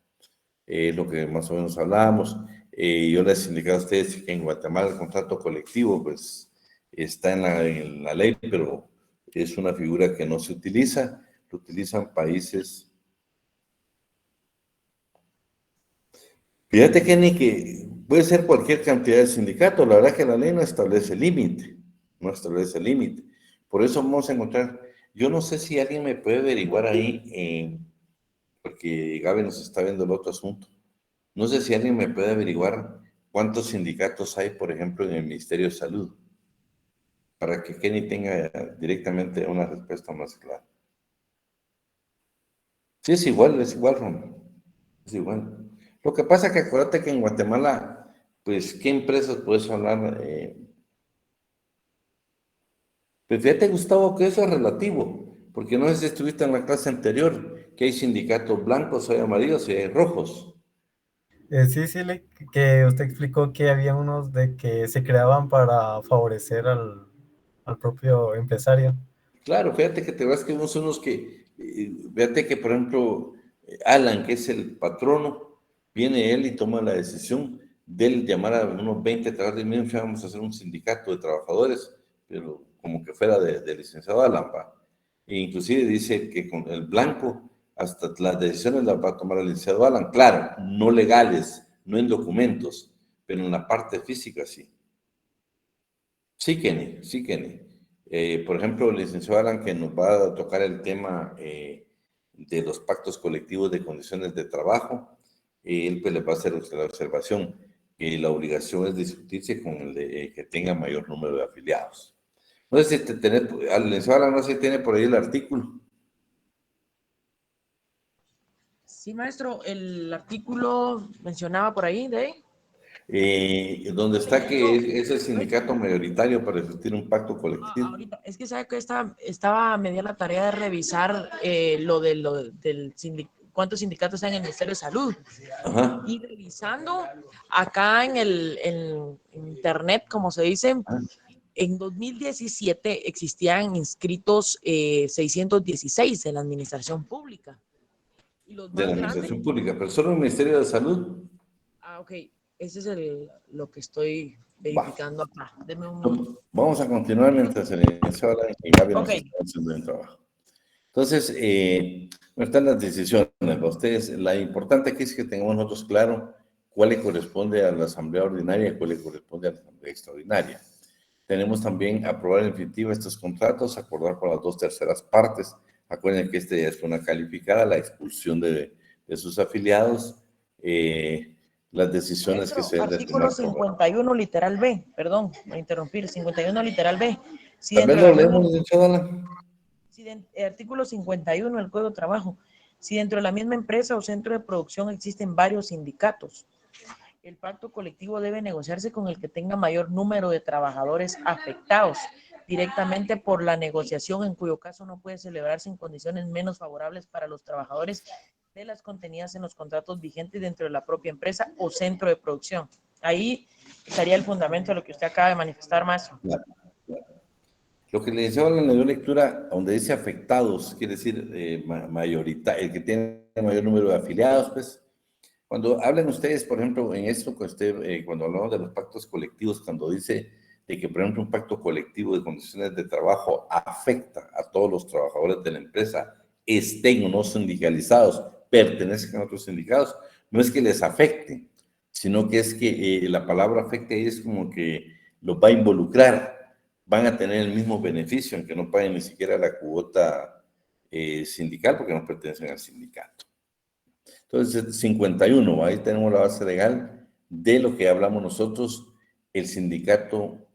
Lo que más o menos hablábamos. Yo les indicaba a ustedes que en Guatemala el contrato colectivo pues está en la ley, pero es una figura que no se utiliza. Lo utilizan países. Fíjate, Kenny, que puede ser cualquier cantidad de sindicatos. La verdad es que la ley no establece límite. No establece límite. Por eso vamos a encontrar. Yo no sé si alguien me puede averiguar ahí, porque Gaby nos está viendo el otro asunto. No sé si alguien me puede averiguar cuántos sindicatos hay, por ejemplo, en el Ministerio de Salud, para que Kenny tenga directamente una respuesta más clara. Sí, es igual, Ron. Es igual. Lo que pasa es que acuérdate que en Guatemala, pues, ¿qué empresas puedes hablar? Pues fíjate, Gustavo, que eso es relativo, porque no sé si estuviste en la clase anterior, que hay sindicatos blancos, hay amarillos y hay rojos. Sí, que usted explicó que había unos de que se creaban para favorecer al propio empresario. Claro, fíjate que te vas que unos son unos que, fíjate que por ejemplo, Alan, que es el patrono, viene él y toma la decisión de él llamar a unos 20 trabajadores y dice, vamos a hacer un sindicato de trabajadores, pero como que fuera de licenciado Alan, ¿va? E inclusive dice que con el blanco, hasta las decisiones las va a tomar el licenciado Alan, claro, no legales, no en documentos, pero en la parte física sí. Sí, Kenny, sí, Kenny. Por ejemplo, el licenciado Alan, que nos va a tocar el tema de los pactos colectivos de condiciones de trabajo, él pues les va a hacer la observación que la obligación es discutirse con el de, que tenga mayor número de afiliados. No sé si al licenciado Alan, no sé si tiene por ahí el artículo. Sí, maestro, el artículo mencionaba por ahí, ¿de ahí? Donde está que es el sindicato mayoritario para discutir un pacto colectivo. Ahorita, es que sabe que estaba media la tarea de revisar lo del sindicato, cuántos sindicatos hay en el Ministerio de Salud. Ajá. Y revisando acá en internet, como se dice, en 2017 existían inscritos 616 en la administración pública. Y los De la administración pública, pero solo el Ministerio de Salud. Ah, ok. Ese es lo que estoy verificando acá. Deme un... Vamos a continuar mientras el licenciado Alan y Gaby nos están haciendo el trabajo. Entonces, están las decisiones para ustedes. La importante aquí es que tengamos nosotros claro cuál le corresponde a la Asamblea Ordinaria y cuál le corresponde a la Asamblea Extraordinaria. Tenemos también aprobar en definitiva estos contratos, acordar con las 2/3 partes. Acuérdense que este ya es una calificada, la expulsión de sus afiliados, las decisiones que se deben de tomar. Artículo 51, literal B, perdón, me interrumpí, 51, literal B. Si Tal vez lo leemos, licenciado Alan. Artículo 51 del Código de Trabajo. Si dentro de la misma empresa o centro de producción existen varios sindicatos, el pacto colectivo debe negociarse con el que tenga mayor número de trabajadores afectados directamente por la negociación, en cuyo caso no puede celebrarse en condiciones menos favorables para los trabajadores de las contenidas en los contratos vigentes dentro de la propia empresa o centro de producción. Ahí estaría el fundamento de lo que usted acaba de manifestar, maestro. Claro. Lo que le decía en la lectura, donde dice afectados, quiere decir mayoritario, el que tiene el mayor número de afiliados, pues. Cuando hablan ustedes, por ejemplo, en esto, cuando hablamos de los pactos colectivos, cuando dice de que, por ejemplo, un pacto colectivo de condiciones de trabajo afecta a todos los trabajadores de la empresa, estén o no sindicalizados, pertenezcan a otros sindicatos, no es que les afecte, sino que es que la palabra afecte ahí es como que los va a involucrar, van a tener el mismo beneficio, aunque no paguen ni siquiera la cuota sindical porque no pertenecen al sindicato. Entonces, 51, ahí tenemos la base legal de lo que hablamos nosotros, el sindicato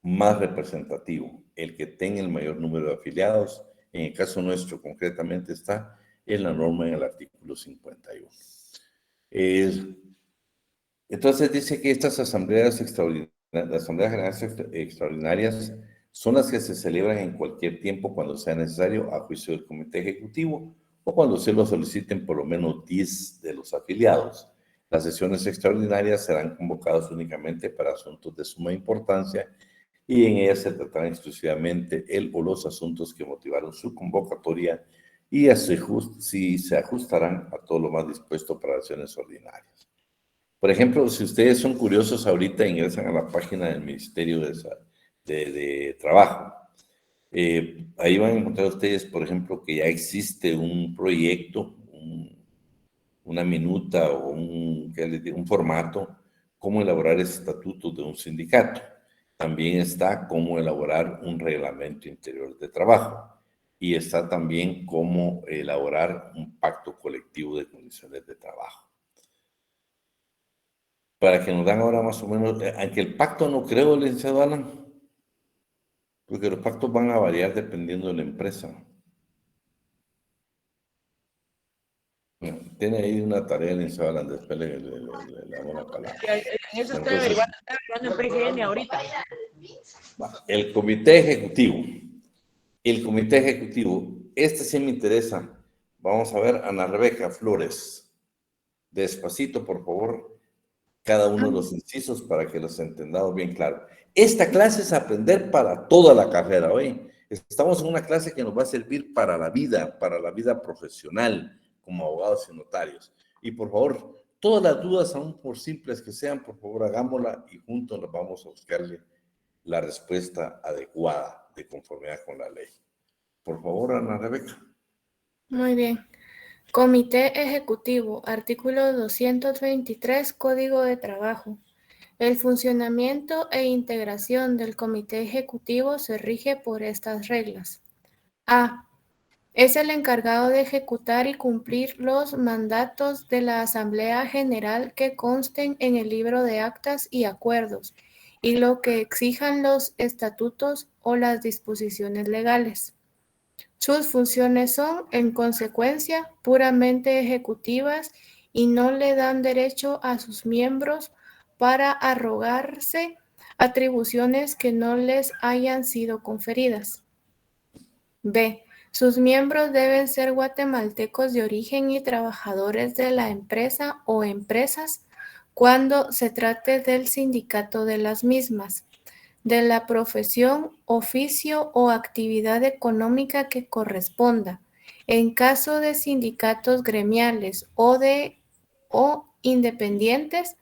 más representativo, el que tenga el mayor número de afiliados. En el caso nuestro, concretamente, está en la norma en el artículo 51. Entonces, dice que estas asambleas extraordinarias, las asambleas generales extraordinarias, son las que se celebran en cualquier tiempo cuando sea necesario a juicio del comité ejecutivo o cuando se lo soliciten por lo menos 10 de los afiliados. Las sesiones extraordinarias serán convocadas únicamente para asuntos de suma importancia y en ellas se tratarán exclusivamente el o los asuntos que motivaron su convocatoria y si se ajustarán a todo lo más dispuesto para sesiones ordinarias. Por ejemplo, si ustedes son curiosos ahorita, ingresan a la página del Ministerio de Trabajo. Ahí van a encontrar ustedes, por ejemplo, que ya existe un proyecto, una minuta o un formato, cómo elaborar estatutos de un sindicato. También está cómo elaborar un reglamento interior de trabajo. Y está también cómo elaborar un pacto colectivo de condiciones de trabajo. Para que nos dan ahora más o menos, aunque el pacto no creo, licenciado Alan, porque los pactos van a variar dependiendo de la empresa. Bueno, tiene ahí una tarea, licenciado Alan, después le damos la palabra. En eso estoy averiguando en PGN ahorita. El comité ejecutivo. El comité ejecutivo, este sí me interesa. Vamos a ver, Ana Rebeca Flores. Despacito, por favor, cada uno de los incisos para que los entendamos bien claro. Esta clase es aprender para toda la carrera, ¿oye? Estamos en una clase que nos va a servir para la vida profesional, como abogados y notarios. Y por favor, todas las dudas, aún por simples que sean, por favor, hagámosla y juntos nos vamos a buscarle la respuesta adecuada de conformidad con la ley. Por favor, Ana Rebeca. Muy bien. Comité Ejecutivo, artículo 223, Código de Trabajo. El funcionamiento e integración del Comité Ejecutivo se rige por estas reglas. A. Es el encargado de ejecutar y cumplir los mandatos de la Asamblea General que consten en el libro de actas y acuerdos y lo que exijan los estatutos o las disposiciones legales. Sus funciones son, en consecuencia, puramente ejecutivas y no le dan derecho a sus miembros para arrogarse atribuciones que no les hayan sido conferidas. B. Sus miembros deben ser guatemaltecos de origen y trabajadores de la empresa o empresas cuando se trate del sindicato de las mismas, de la profesión, oficio o actividad económica que corresponda. En caso de sindicatos gremiales o independientes,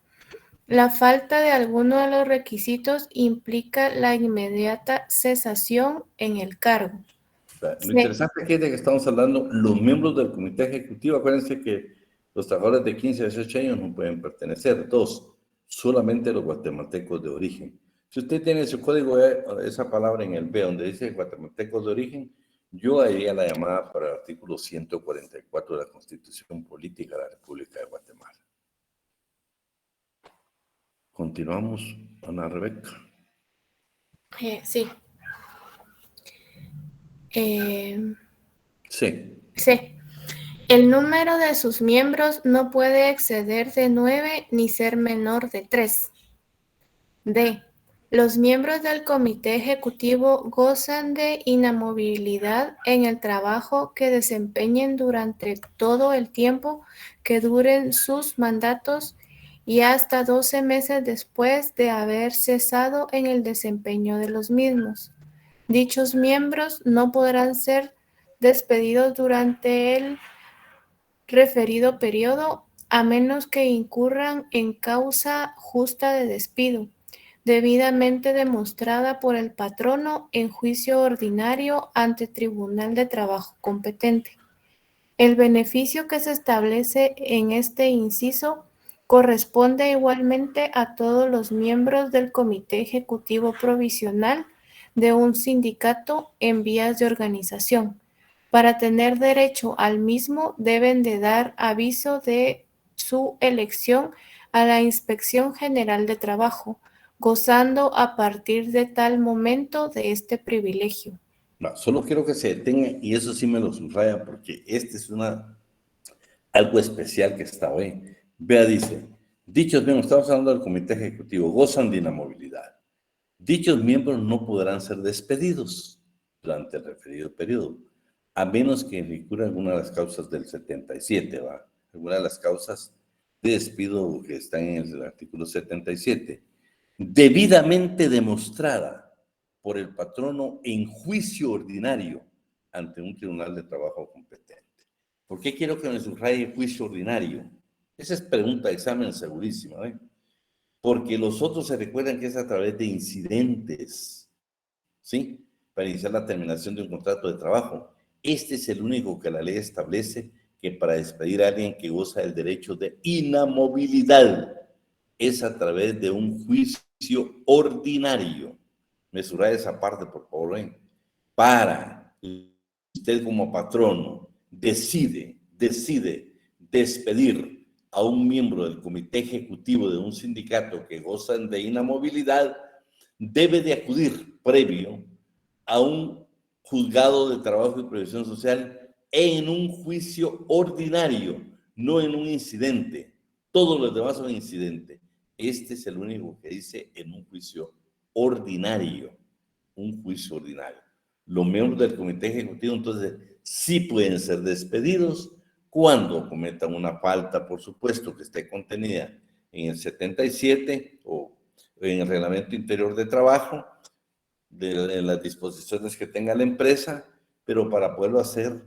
la falta de alguno de los requisitos implica la inmediata cesación en el cargo. Lo interesante aquí es de que estamos hablando los miembros del comité ejecutivo. Acuérdense que los trabajadores de 15 a 18 años no pueden pertenecer. 2, solamente los guatemaltecos de origen. Si usted tiene su código, esa palabra en el B, donde dice guatemaltecos de origen, yo haría la llamada para el artículo 144 de la Constitución Política de la República de Guatemala. Continuamos, Ana Rebeca. Sí. Sí. El número de sus miembros no puede exceder de 9 ni ser menor de 3. D. Los miembros del comité ejecutivo gozan de inamovilidad en el trabajo que desempeñen durante todo el tiempo que duren sus mandatos y hasta 12 meses después de haber cesado en el desempeño de los mismos. Dichos miembros no podrán ser despedidos durante el referido periodo a menos que incurran en causa justa de despido, debidamente demostrada por el patrono en juicio ordinario ante Tribunal de Trabajo competente. El beneficio que se establece en este inciso corresponde igualmente a todos los miembros del Comité Ejecutivo Provisional de un sindicato en vías de organización. Para tener derecho al mismo, deben de dar aviso de su elección a la Inspección General de Trabajo, gozando a partir de tal momento de este privilegio. No, solo quiero que se detenga, y eso sí me lo subraya, porque este es algo especial que está hoy. Vea, dice, dichos miembros, estamos hablando del Comité Ejecutivo, gozan de inamovilidad. Dichos miembros no podrán ser despedidos durante el referido periodo, a menos que figure alguna de las causas del 77, ¿va? Alguna de las causas de despido que están en el artículo 77, debidamente demostrada por el patrono en juicio ordinario ante un tribunal de trabajo competente. ¿Por qué quiero que me subraye juicio ordinario? Esa es pregunta de examen segurísima, ¿eh? Porque los otros se recuerdan que es a través de incidentes, ¿sí? Para iniciar la terminación de un contrato de trabajo. Este es el único que la ley establece que para despedir a alguien que goza del derecho de inamovilidad es a través de un juicio ordinario. Me subraya esa parte, por favor, ¿eh? Para usted como patrono decide despedir a un miembro del comité ejecutivo de un sindicato que gozan de inamovilidad, debe de acudir previo a un juzgado de trabajo y previsión social en un juicio ordinario, no en un incidente. Todos los demás son incidentes. Este es el único que dice en un juicio ordinario, un juicio ordinario. Los miembros del comité ejecutivo entonces sí pueden ser despedidos cuando cometan una falta, por supuesto, que esté contenida en el 77 o en el reglamento interior de trabajo, de las disposiciones que tenga la empresa, pero para poderlo hacer,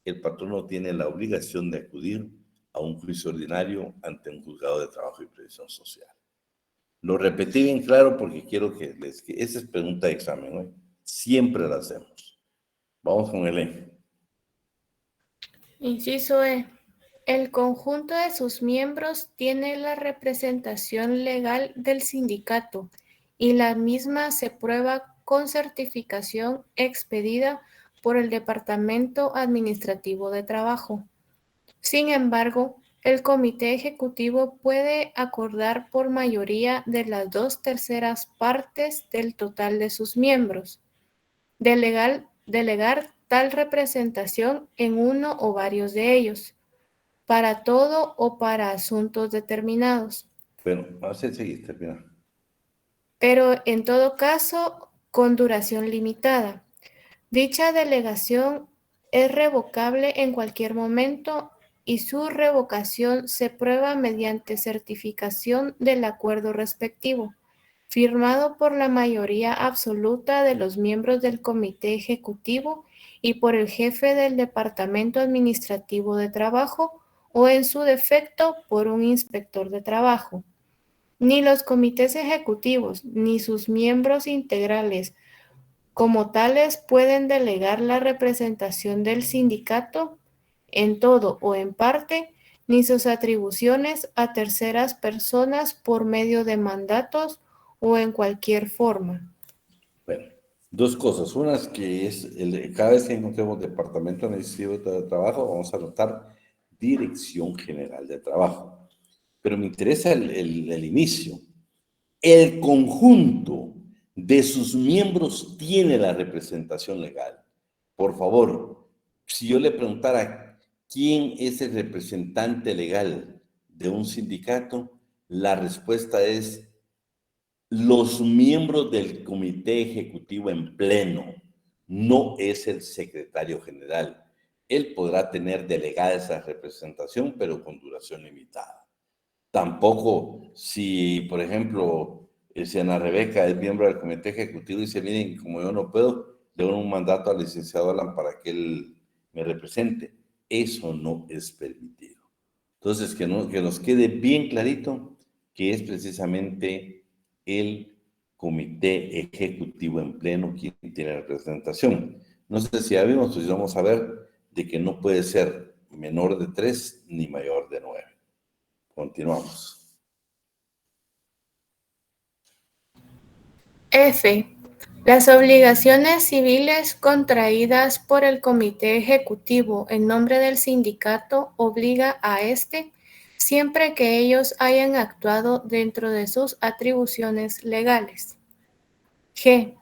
el patrono tiene la obligación de acudir a un juicio ordinario ante un juzgado de trabajo y previsión social. Lo repetí bien claro porque quiero que esa es pregunta de examen, ¿no? Siempre la hacemos. Vamos con el E. Inciso E. El conjunto de sus miembros tiene la representación legal del sindicato y la misma se prueba con certificación expedida por el Departamento Administrativo de Trabajo. Sin embargo, el Comité Ejecutivo puede acordar por mayoría de las 2/3 partes del total de sus miembros, delegar tal representación en uno o varios de ellos, para todo o para asuntos determinados. Bueno, vamos a seguir, terminar. Pero en todo caso, con duración limitada. Dicha delegación es revocable en cualquier momento y su revocación se prueba mediante certificación del acuerdo respectivo, firmado por la mayoría absoluta de los miembros del Comité Ejecutivo y por el jefe del Departamento Administrativo de Trabajo o en su defecto por un inspector de trabajo. Ni los comités ejecutivos ni sus miembros integrales como tales pueden delegar la representación del sindicato en todo o en parte, ni sus atribuciones a terceras personas por medio de mandatos o en cualquier forma. Bueno, dos cosas. Una es que cada vez que encontremos Departamento Administrativo de Trabajo, vamos a anotar Dirección General de Trabajo. Pero me interesa el inicio. El conjunto de sus miembros tiene la representación legal. Por favor, si yo le preguntara quién es el representante legal de un sindicato, la respuesta es los miembros del comité ejecutivo en pleno. No es el secretario general. Él podrá tener delegada esa representación, pero con duración limitada. Tampoco si, por ejemplo, si Ana Rebeca es miembro del comité ejecutivo y dice, miren, como yo no puedo, le doy un mandato al licenciado Alan para que él me represente. Eso no es permitido. Entonces, que nos quede bien clarito que es precisamente el comité ejecutivo en pleno quien tiene representación. No sé si ya vimos, pues vamos a ver de que no puede ser menor de 3 ni mayor de 9. Continuamos. F. Las obligaciones civiles contraídas por el Comité Ejecutivo en nombre del sindicato obliga a este siempre que ellos hayan actuado dentro de sus atribuciones legales. G.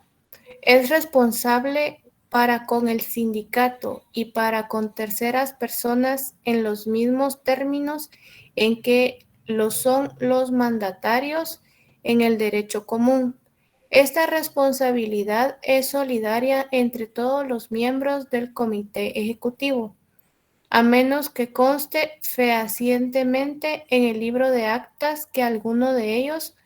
Es responsable para con el sindicato y para con terceras personas en los mismos términos en que lo son los mandatarios en el derecho común. Esta responsabilidad es solidaria entre todos los miembros del Comité Ejecutivo, a menos que conste fehacientemente en el libro de actas que alguno de ellos,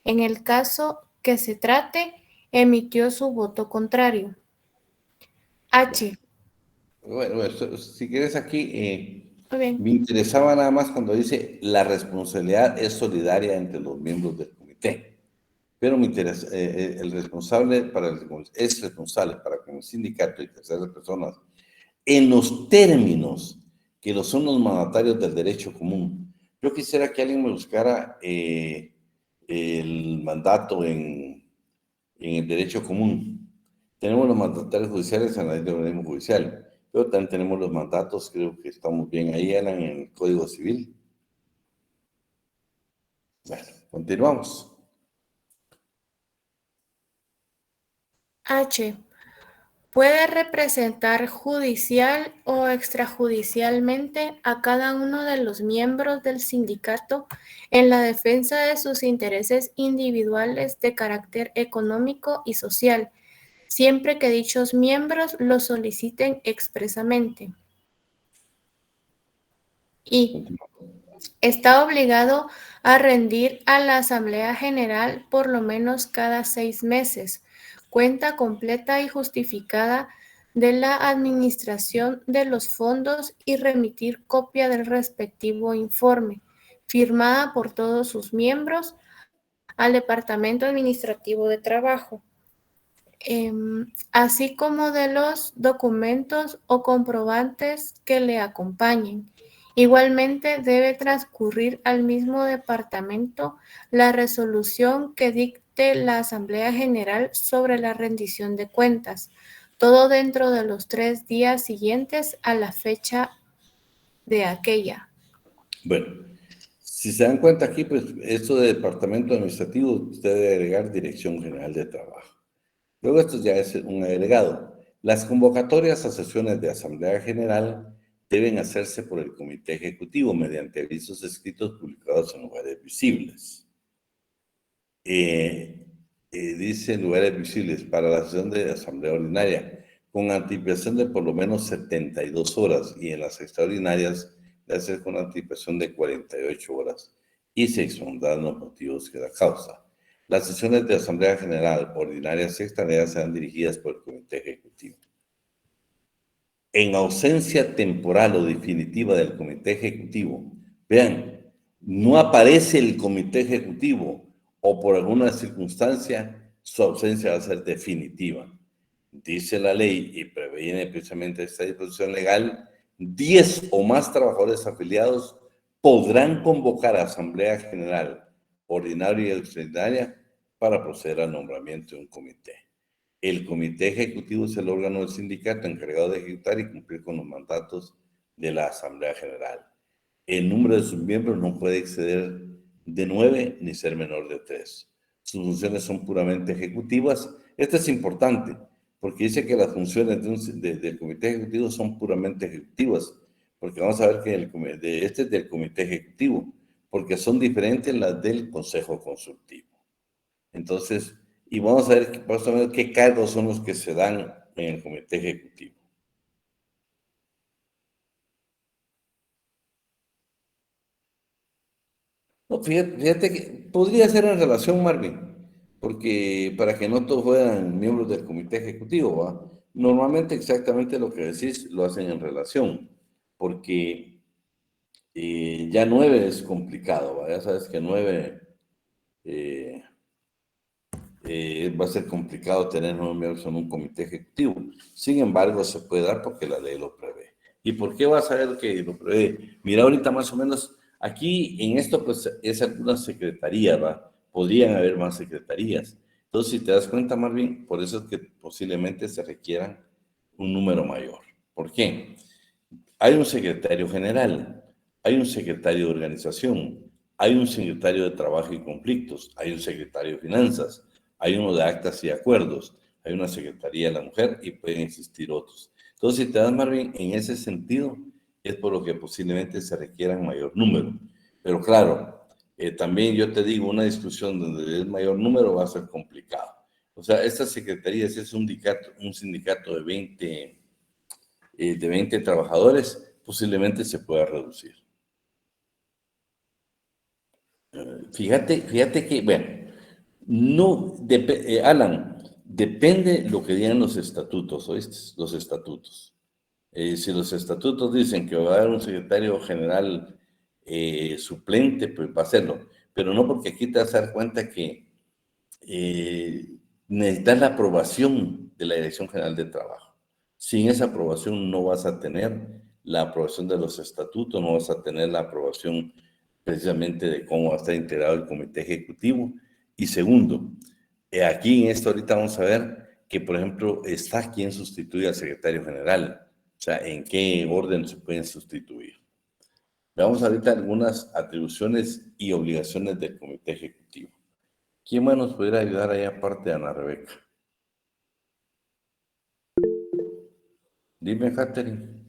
en el caso que se trate, emitió su voto contrario. H. Bueno, si quieres aquí, Muy bien. me interesaba nada más cuando dice la responsabilidad es solidaria entre los miembros del comité. Pero me interesa, el responsable es responsable para con el sindicato y terceras personas en los términos que lo son los mandatarios del derecho común. Yo quisiera que alguien me buscara el mandato en el derecho común. Tenemos los mandatarios judiciales en la ley de organismo judicial, pero también tenemos los mandatos, creo que estamos bien ahí, Alan, en el Código Civil. Bueno, continuamos. H. Puede representar judicial o extrajudicialmente a cada uno de los miembros del sindicato en la defensa de sus intereses individuales de carácter económico y social, siempre que dichos miembros lo soliciten expresamente. Y está obligado a rendir a la Asamblea General por lo menos cada 6 meses, cuenta completa y justificada de la administración de los fondos y remitir copia del respectivo informe, firmada por todos sus miembros, al Departamento Administrativo de Trabajo, así como de los documentos o comprobantes que le acompañen. Igualmente debe transcurrir al mismo departamento la resolución que dicte la Asamblea General sobre la rendición de cuentas, todo dentro de los 3 días siguientes a la fecha de aquella. Bueno, si se dan cuenta aquí, pues esto de departamento administrativo, usted debe agregar Dirección General de Trabajo. Luego esto ya es un agregado. Las convocatorias a sesiones de Asamblea General deben hacerse por el Comité Ejecutivo mediante avisos escritos publicados en lugares visibles. Dice lugares visibles para la sesión de Asamblea Ordinaria, con anticipación de por lo menos 72 horas y en las extraordinarias debe ser con anticipación de 48 horas y se expondrán los motivos que da causa. Las sesiones de Asamblea General Ordinarias y extraordinarias serán dirigidas por el Comité Ejecutivo. En ausencia temporal o definitiva del Comité Ejecutivo, vean, no aparece el Comité Ejecutivo o por alguna circunstancia su ausencia va a ser definitiva. Dice la ley y previene precisamente esta disposición legal, 10 o más trabajadores afiliados podrán convocar a Asamblea General Ordinaria y extraordinaria para proceder al nombramiento de un comité. El Comité Ejecutivo es el órgano del sindicato encargado de ejecutar y cumplir con los mandatos de la Asamblea General. El número de sus miembros no puede exceder de 9 ni ser menor de 3. Sus funciones son puramente ejecutivas. Esto es importante porque dice que las funciones del Comité Ejecutivo son puramente ejecutivas, porque vamos a ver que este es del Comité Ejecutivo, porque son diferentes las del Consejo Consultivo. Entonces, y vamos a ver qué cargos son los que se dan en el Comité Ejecutivo. No, fíjate que podría ser en relación, Marvin, porque para que no todos fueran miembros del Comité Ejecutivo, ¿va? Normalmente exactamente lo que decís lo hacen en relación, porque ya 9 es complicado, ¿va? Ya sabes que 9... va a ser complicado tener 9 miembros en un comité ejecutivo. Sin embargo, se puede dar porque la ley lo prevé. ¿Y por qué vas a ver que lo prevé? Mira, ahorita más o menos, aquí en esto pues es alguna secretaría, ¿va? Podrían haber más secretarías, Entonces, si te das cuenta, Marvin, por eso es que posiblemente se requiera un número mayor. ¿Por qué? Hay un secretario general, hay un secretario de organización, hay un secretario de trabajo y conflictos, hay un secretario de finanzas, hay uno de actas y acuerdos, hay una secretaría de la mujer y pueden existir otros. Entonces, si te das, Marvin, en ese sentido, es por lo que posiblemente se requiera un mayor número. Pero claro, también yo te digo, una discusión donde es mayor número va a ser complicado. O sea, esta secretaría, si es un sindicato de 20 trabajadores, posiblemente se pueda reducir. Fíjate que, bueno, no, Alan, depende lo que digan los estatutos, ¿oíste? Los estatutos. Si los estatutos dicen que va a haber un secretario general suplente, pues va a hacerlo. Pero no, porque aquí te vas a dar cuenta que necesitas la aprobación de la Dirección General de Trabajo. Sin esa aprobación no vas a tener la aprobación de los estatutos, no vas a tener la aprobación precisamente de cómo va a estar integrado el comité ejecutivo. Y segundo, aquí en esto ahorita vamos a ver que, por ejemplo, está quien sustituye al secretario general. O sea, en qué orden se pueden sustituir. Veamos ahorita algunas atribuciones y obligaciones del comité ejecutivo. ¿Quién más nos pudiera ayudar ahí aparte de Ana Rebeca? Dime, Catherine.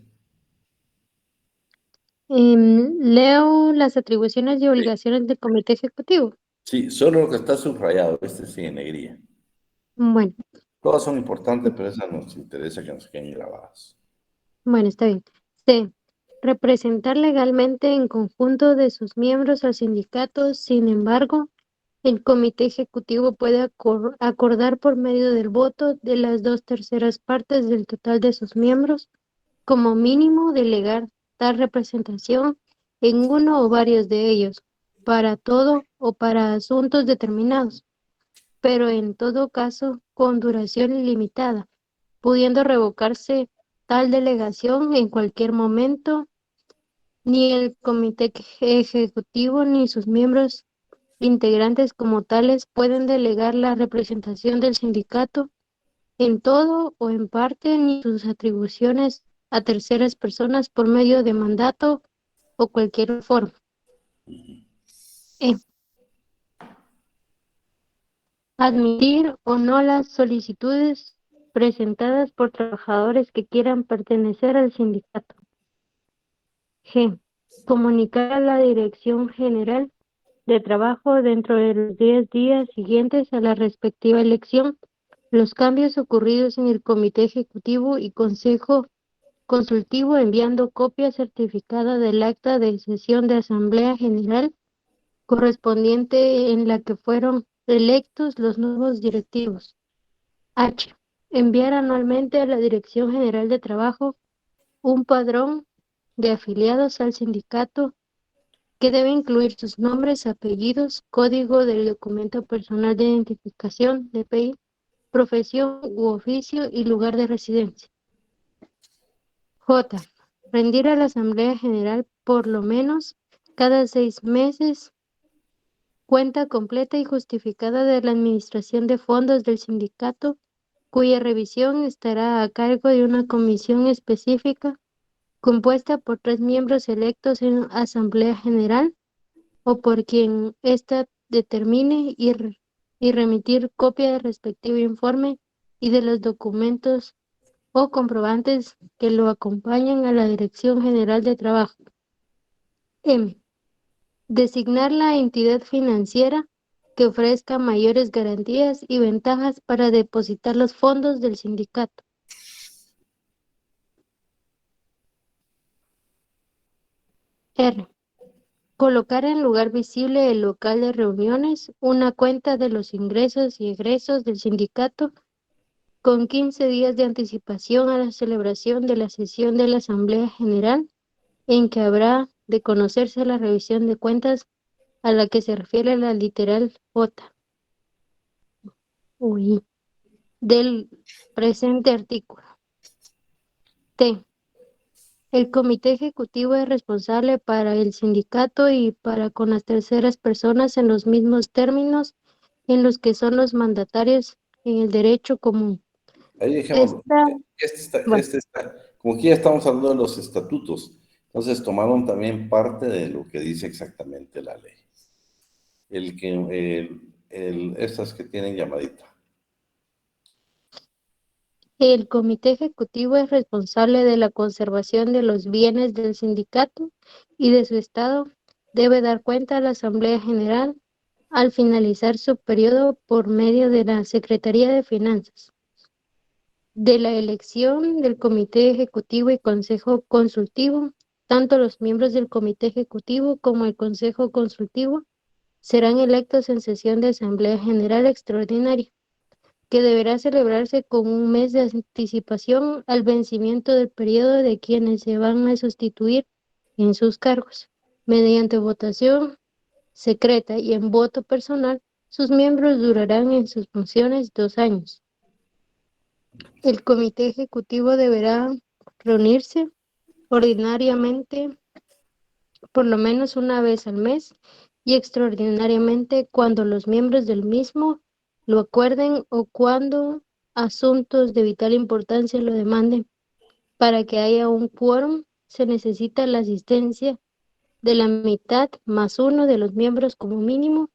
Leo las atribuciones y obligaciones del comité ejecutivo. Sí, solo lo que está subrayado, este sí en negrilla. Bueno, Todas son importantes, pero esas nos interesa que nos queden grabadas. bueno, está bien. C. Representar legalmente en conjunto de sus miembros al sindicato. Sin embargo, el comité ejecutivo puede acordar por medio del voto de las 2/3 partes del total de sus miembros, como mínimo delegar tal representación en uno o varios de ellos, para todo o para asuntos determinados, pero en todo caso con duración ilimitada, pudiendo revocarse tal delegación en cualquier momento. Ni el comité ejecutivo ni sus miembros integrantes como tales pueden delegar la representación del sindicato en todo o en parte, ni sus atribuciones a terceras personas por medio de mandato o cualquier forma. Admitir o no las solicitudes presentadas por trabajadores que quieran pertenecer al sindicato. G. Comunicar a la Dirección General de Trabajo dentro de los 10 días siguientes a la respectiva elección los cambios ocurridos en el Comité Ejecutivo y Consejo Consultivo, enviando copia certificada del acta de sesión de Asamblea General correspondiente en la que fueron electos los nuevos directivos. H. Enviar anualmente a la Dirección General de Trabajo un padrón de afiliados al sindicato que debe incluir sus nombres, apellidos, código del documento personal de identificación, DPI, profesión u oficio y lugar de residencia. J. Rendir a la Asamblea General por lo menos cada 6 meses cuenta completa y justificada de la administración de fondos del sindicato, cuya revisión estará a cargo de una comisión específica compuesta por 3 miembros electos en Asamblea General o por quien ésta determine y remitir copia del respectivo informe y de los documentos o comprobantes que lo acompañan a la Dirección General de Trabajo. M. Designar la entidad financiera que ofrezca mayores garantías y ventajas para depositar los fondos del sindicato. R. Colocar en lugar visible el local de reuniones una cuenta de los ingresos y egresos del sindicato con 15 días de anticipación a la celebración de la sesión de la Asamblea General, en que habrá de conocerse la revisión de cuentas a la que se refiere la literal J del presente artículo. T. El comité ejecutivo es responsable para el sindicato y para con las terceras personas en los mismos términos en los que son los mandatarios en el derecho común. Ahí dejémoslo. Bueno. Como que ya estamos hablando de los estatutos, entonces tomaron también parte de lo que dice exactamente la ley. Estas que tienen llamadita. El comité ejecutivo es responsable de la conservación de los bienes del sindicato y de su estado. Debe dar cuenta a la Asamblea General al finalizar su periodo por medio de la Secretaría de Finanzas. De la elección del comité ejecutivo y consejo consultivo, tanto los miembros del comité ejecutivo como el consejo consultivo serán electos en sesión de Asamblea General Extraordinaria, que deberá celebrarse con un mes de anticipación al vencimiento del periodo de quienes se van a sustituir en sus cargos. Mediante votación secreta y en voto personal, sus miembros durarán en sus funciones 2 años. El comité ejecutivo deberá reunirse ordinariamente por lo menos una vez al mes y extraordinariamente cuando los miembros del mismo lo acuerden o cuando asuntos de vital importancia lo demanden. Para que haya un quórum, se necesita la asistencia de la mitad más uno de los miembros como mínimo,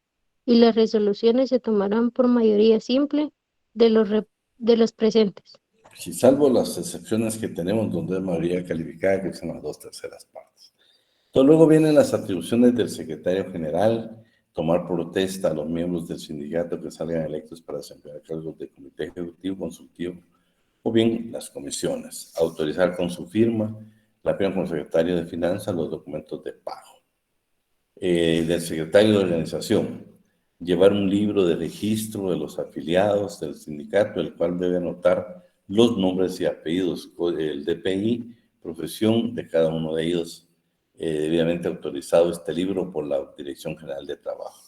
y las resoluciones se tomarán por mayoría simple de los presentes. Sí, salvo las excepciones que tenemos donde es mayoría calificada, que son las 2/3 partes. Entonces, luego vienen las atribuciones del secretario general: tomar protesta a los miembros del sindicato que salgan electos para desempeñar cargos de comité ejecutivo, consultivo, o bien las comisiones; autorizar con su firma, la firma con el secretario de Finanzas, los documentos de pago. Del secretario de organización: llevar un libro de registro de los afiliados del sindicato, el cual debe anotar los nombres y apellidos, el DPI, profesión de cada uno de ellos, debidamente autorizado este libro por la Dirección General de Trabajo.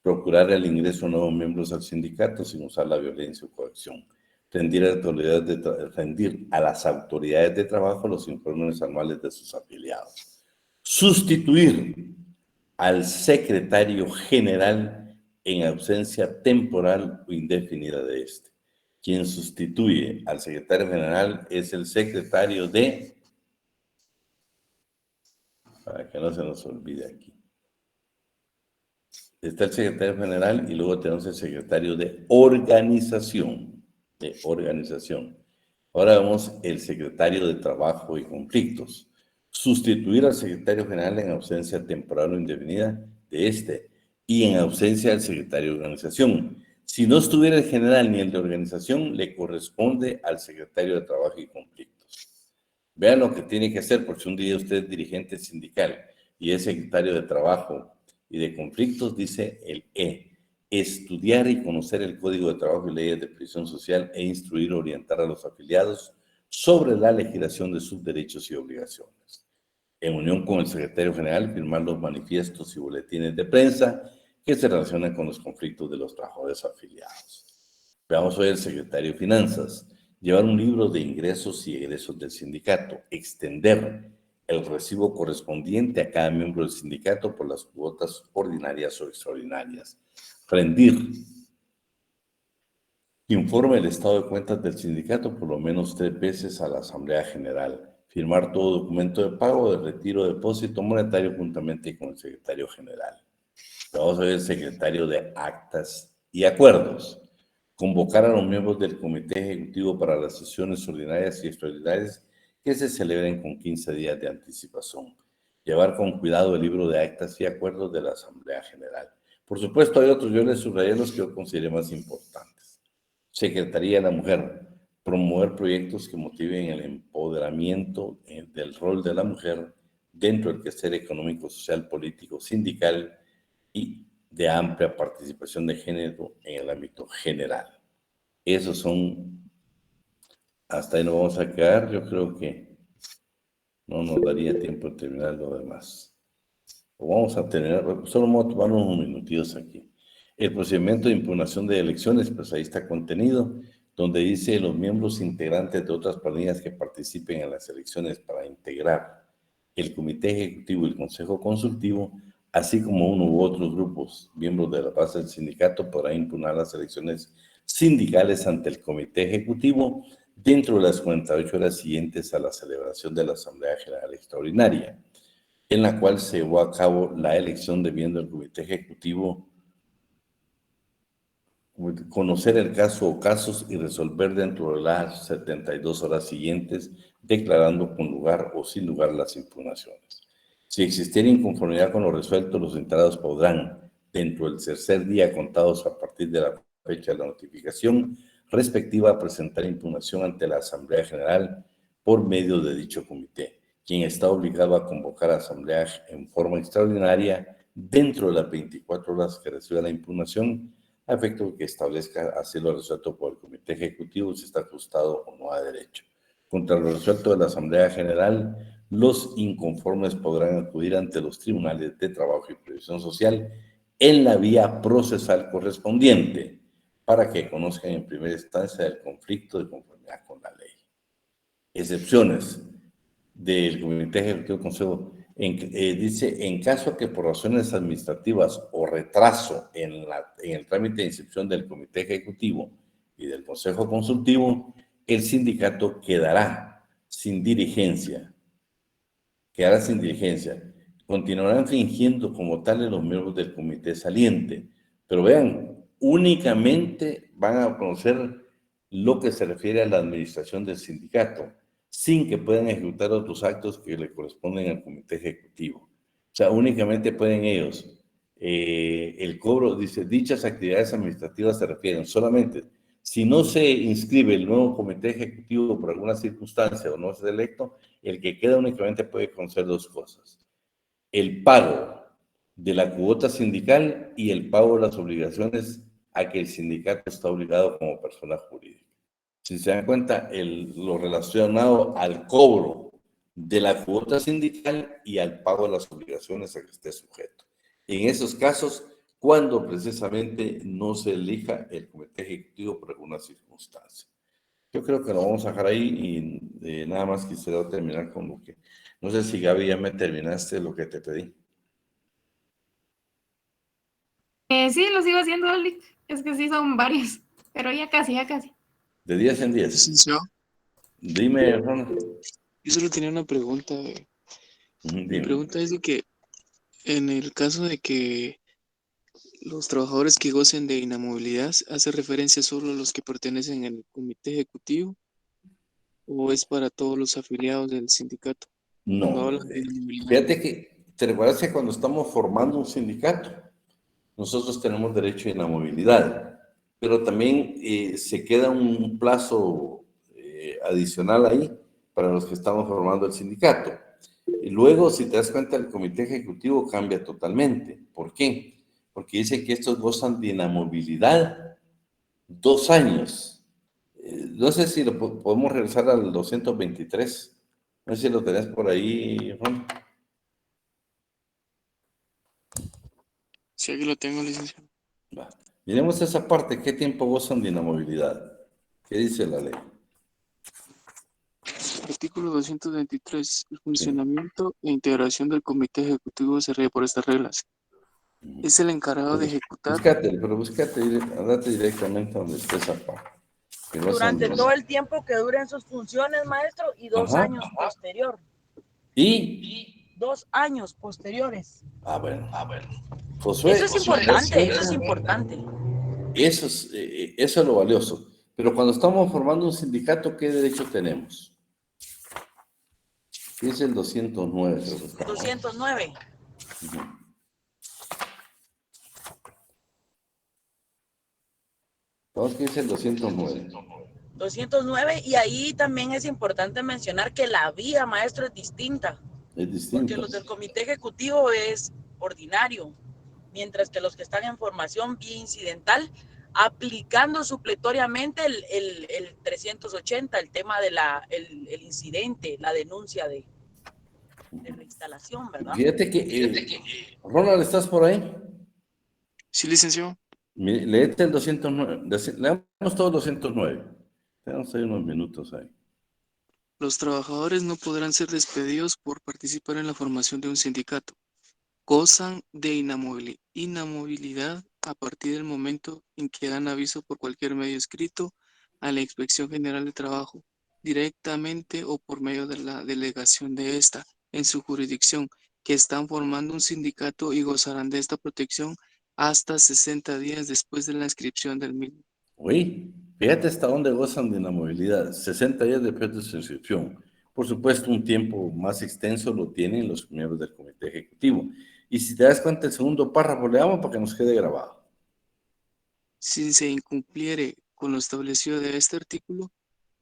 Procurar el ingreso de nuevos miembros al sindicato sin usar la violencia o coacción. Rendir a las autoridades de trabajo los informes anuales de sus afiliados. Sustituir al secretario general en ausencia temporal o indefinida de este. Quien sustituye al secretario general es el secretario de... Para que no se nos olvide aquí. Está el secretario general y luego tenemos el secretario de organización. Ahora vemos el secretario de trabajo y conflictos. Sustituir al secretario general en ausencia temporal o indefinida de este y en ausencia del secretario de organización. Si no estuviera el general ni el de organización, le corresponde al secretario de trabajo y conflictos. Vean lo que tiene que hacer, porque si un día usted es dirigente sindical y es secretario de trabajo y de conflictos, dice el estudiar y conocer el Código de Trabajo y leyes de previsión social e instruir o orientar a los afiliados sobre la legislación de sus derechos y obligaciones. En unión con el secretario general, firmar los manifiestos y boletines de prensa que se relacionan con los conflictos de los trabajadores afiliados. Veamos hoy el secretario de Finanzas. Llevar un libro de ingresos y egresos del sindicato. Extender el recibo correspondiente a cada miembro del sindicato por las cuotas ordinarias o extraordinarias. Rendir informe del estado de cuentas del sindicato por lo menos 3 veces a la Asamblea General. Firmar todo documento de pago, de retiro, depósito monetario juntamente con el secretario general. Vamos a ver el secretario de actas y acuerdos. Convocar a los miembros del comité ejecutivo para las sesiones ordinarias y extraordinarias que se celebren con 15 días de anticipación. Llevar con cuidado el libro de actas y acuerdos de la Asamblea General. Por supuesto, hay otros, yo les subrayé los que yo consideré más importantes. Secretaría de la Mujer. Promover proyectos que motiven el empoderamiento del rol de la mujer dentro del quehacer económico, social, político, sindical y de amplia participación de género en el ámbito general. Esos son, hasta ahí nos vamos a quedar. Yo creo que no nos daría tiempo de terminar lo demás. O vamos a terminar, solo vamos a tomar unos minutitos aquí. El procedimiento de impugnación de elecciones, pues ahí está contenido, donde dice: los miembros integrantes de otras planillas que participen en las elecciones para integrar el comité ejecutivo y el consejo consultivo así como uno u otros grupos, miembros de la base del sindicato, podrán impugnar las elecciones sindicales ante el Comité Ejecutivo dentro de las 48 horas siguientes a la celebración de la Asamblea General Extraordinaria, en la cual se llevó a cabo la elección de miembros del Comité Ejecutivo, conocer el caso o casos y resolver dentro de las 72 horas siguientes, declarando con lugar o sin lugar las impugnaciones. Si existiera inconformidad con lo resuelto, los entrados podrán, dentro del tercer día contados a partir de la fecha de la notificación respectiva, presentar impugnación ante la Asamblea General por medio de dicho comité, quien está obligado a convocar a asamblea en forma extraordinaria dentro de las 24 horas que reciba la impugnación, a efecto de que establezca así lo resuelto por el Comité Ejecutivo si está ajustado o no a derecho. Contra lo resuelto de la Asamblea General, los inconformes podrán acudir ante los tribunales de trabajo y previsión social en la vía procesal correspondiente para que conozcan en primera instancia el conflicto de conformidad con la ley. Excepciones del Comité Ejecutivo Consejo. Dice, en caso que por razones administrativas o retraso en el trámite de inscripción del Comité Ejecutivo y del Consejo Consultivo, el sindicato quedará sin dirigencia. Continuarán fingiendo como tales los miembros del comité saliente. Pero vean, únicamente van a conocer lo que se refiere a la administración del sindicato, sin que puedan ejecutar otros actos que le corresponden al comité ejecutivo. O sea, únicamente pueden ellos. El cobro, dice, dichas actividades administrativas se refieren solamente, si no se inscribe el nuevo comité ejecutivo por alguna circunstancia o no es electo, el que queda únicamente puede conocer dos cosas: el pago de la cuota sindical y el pago de las obligaciones a que el sindicato está obligado como persona jurídica. Si se dan cuenta, lo relacionado al cobro de la cuota sindical y al pago de las obligaciones a que esté sujeto. En esos casos, cuando precisamente no se elija el comité ejecutivo por alguna circunstancia. Yo creo que lo vamos a dejar ahí y nada más quisiera terminar con lo que... No sé si, Gaby, ya me terminaste lo que te pedí. Sí, lo sigo haciendo, Oli. Es que sí son varios, pero ya casi. De 10 en 10. Licenciado, Dime, Ronald. yo solo tenía una pregunta. Mi Dime. pregunta es de que en el caso de que los trabajadores que gocen de inamovilidad, ¿hace referencia solo a los que pertenecen al comité ejecutivo o es para todos los afiliados del sindicato? Cuando No. hablan de inamovilidad. Fíjate que, ¿te recuerdas que cuando estamos formando un sindicato, nosotros tenemos derecho a inamovilidad, pero también se queda un plazo adicional ahí para los que estamos formando el sindicato? Y luego, si te das cuenta, el comité ejecutivo cambia totalmente. ¿Por qué? Porque dice que estos gozan de inamovilidad 2 años. No sé si lo podemos regresar al 223. No sé si lo tenés por ahí, Juan. Sí, aquí lo tengo, licenciado. Va. Miremos esa parte. ¿Qué tiempo gozan de inamovilidad? ¿Qué dice la ley? Artículo 223. El funcionamiento e integración del comité ejecutivo se rige por estas reglas. Es el encargado de ejecutar. Búscate, andate directamente a donde esté esa parte. Durante todo el tiempo que duren sus funciones, maestro, y 2 años posterior. ¿Y? 2 años posteriores. Bueno. Josué, Eso es importante, eso es importante. Eso es lo valioso. Pero cuando estamos formando un sindicato, ¿qué derecho tenemos? Es el 209. 209. ¿Qué es el 209? 209, y ahí también es importante mencionar que la vía, maestro, es distinta. Es distinto. Porque los del comité ejecutivo es ordinario, mientras que los que están en formación vía incidental, aplicando supletoriamente el 380, el tema de el incidente, la denuncia de reinstalación, ¿verdad? Fíjate que Ronald, ¿estás por ahí? Sí, licenciado. Léete el 209. Leamos todo el 209. Tenemos ahí unos minutos ahí. Los trabajadores no podrán ser despedidos por participar en la formación de un sindicato. gozan de inamovilidad a partir del momento en que dan aviso por cualquier medio escrito a la Inspección General de Trabajo, directamente o por medio de la delegación de esta en su jurisdicción, que están formando un sindicato y gozarán de esta protección hasta 60 días después de la inscripción del mismo. Uy, fíjate hasta dónde gozan de inamovilidad, 60 días después de su inscripción. Por supuesto, un tiempo más extenso lo tienen los miembros del comité ejecutivo. Y si te das cuenta, el segundo párrafo le damos para que nos quede grabado. Si se incumpliere con lo establecido de este artículo,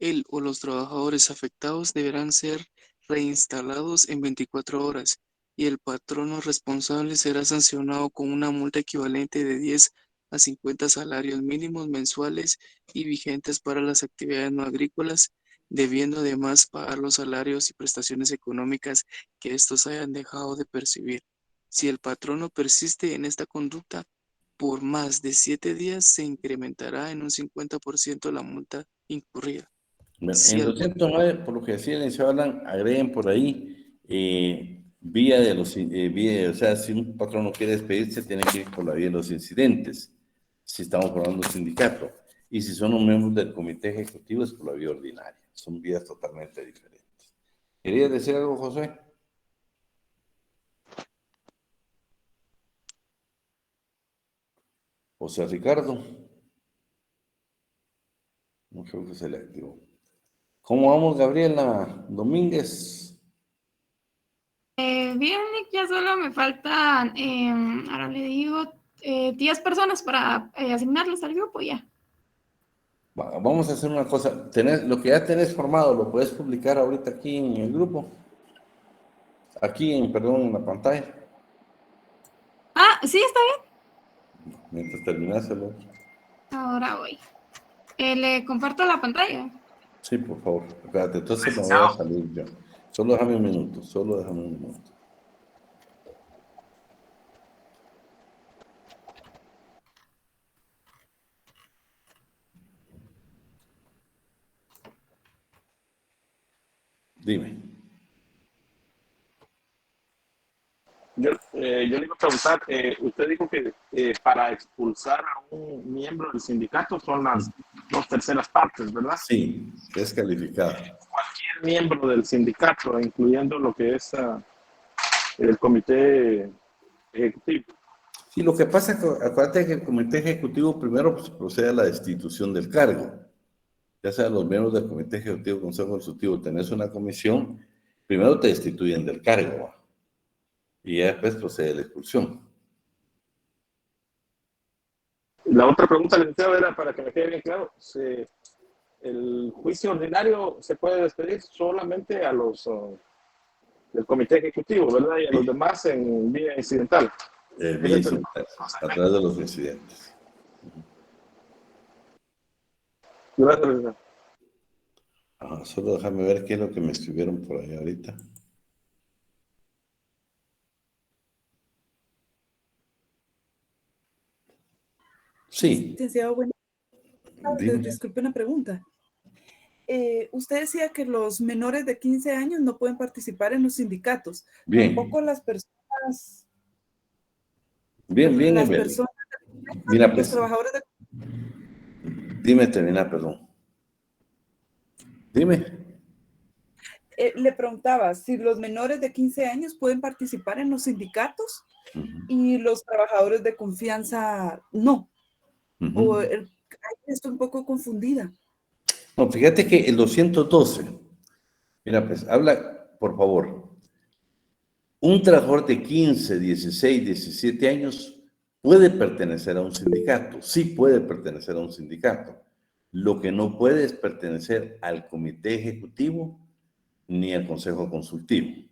él o los trabajadores afectados deberán ser reinstalados en 24 horas y el patrono responsable será sancionado con una multa equivalente de 10 a 50 salarios mínimos mensuales y vigentes para las actividades no agrícolas, debiendo además pagar los salarios y prestaciones económicas que estos hayan dejado de percibir. Si el patrono persiste en esta conducta, por más de 7 días se incrementará en un 50% la multa incurrida. En 209, por lo que decía el licenciado Alan, agreguen por ahí vía de los, o sea, si un patrón no quiere despedirse, tiene que ir por la vía de los incidentes, si estamos hablando de sindicato. Y si son los miembros del comité ejecutivo, es por la vía ordinaria. Son vías totalmente diferentes. ¿Querías decir algo, José? José Ricardo. No creo que se le activó. ¿Cómo vamos, Gabriela Domínguez? Bien, Nick, ya solo me faltan, ahora le digo, 10 personas para asignarles al grupo ya. Vamos a hacer una cosa. Lo que ya tenés formado, ¿lo puedes publicar ahorita aquí en el grupo? Aquí, perdón, en la pantalla. Ah, sí, está bien. Mientras terminas el otro. Ahora voy. ¿Le comparto la pantalla? Sí, por favor. Espérate, entonces me voy a salir yo. Solo déjame un minuto, Dime. Yo le iba a preguntar, usted dijo que para expulsar a un miembro del sindicato son las 2/3 partes, ¿verdad? Sí, es calificado. Cualquier miembro del sindicato, incluyendo lo que es el comité ejecutivo. Sí, lo que pasa es que acuérdate que el comité ejecutivo primero procede a la destitución del cargo. Ya sea los miembros del comité ejecutivo, consejo consultivo, tenés una comisión, primero te destituyen del cargo. Y ya después procede la expulsión. La otra pregunta, licenciado, era para que me quede bien claro. ¿El juicio ordinario se puede despedir solamente a los del comité ejecutivo, verdad? Y a los demás en vía incidental. Vía incidental, a través de los incidentes. Gracias, licenciado. Solo déjame ver qué es lo que me escribieron por ahí ahorita. Sí. Licenciado, bueno, disculpe una pregunta. Usted decía que los menores de 15 años no pueden participar en los sindicatos. Bien. Tampoco las personas. Bien, las Evelyn. personas, Mira, los pues, trabajadores de... Dime, termina, perdón. Dime. Le preguntaba si los menores de 15 años pueden participar en los sindicatos y los trabajadores de confianza no. Estoy un poco confundida. No, fíjate que el 212, mira, pues, habla, por favor, un trabajador de 15, 16, 17 años puede pertenecer a un sindicato, sí puede pertenecer a un sindicato. Lo que no puede es pertenecer al comité ejecutivo ni al consejo consultivo.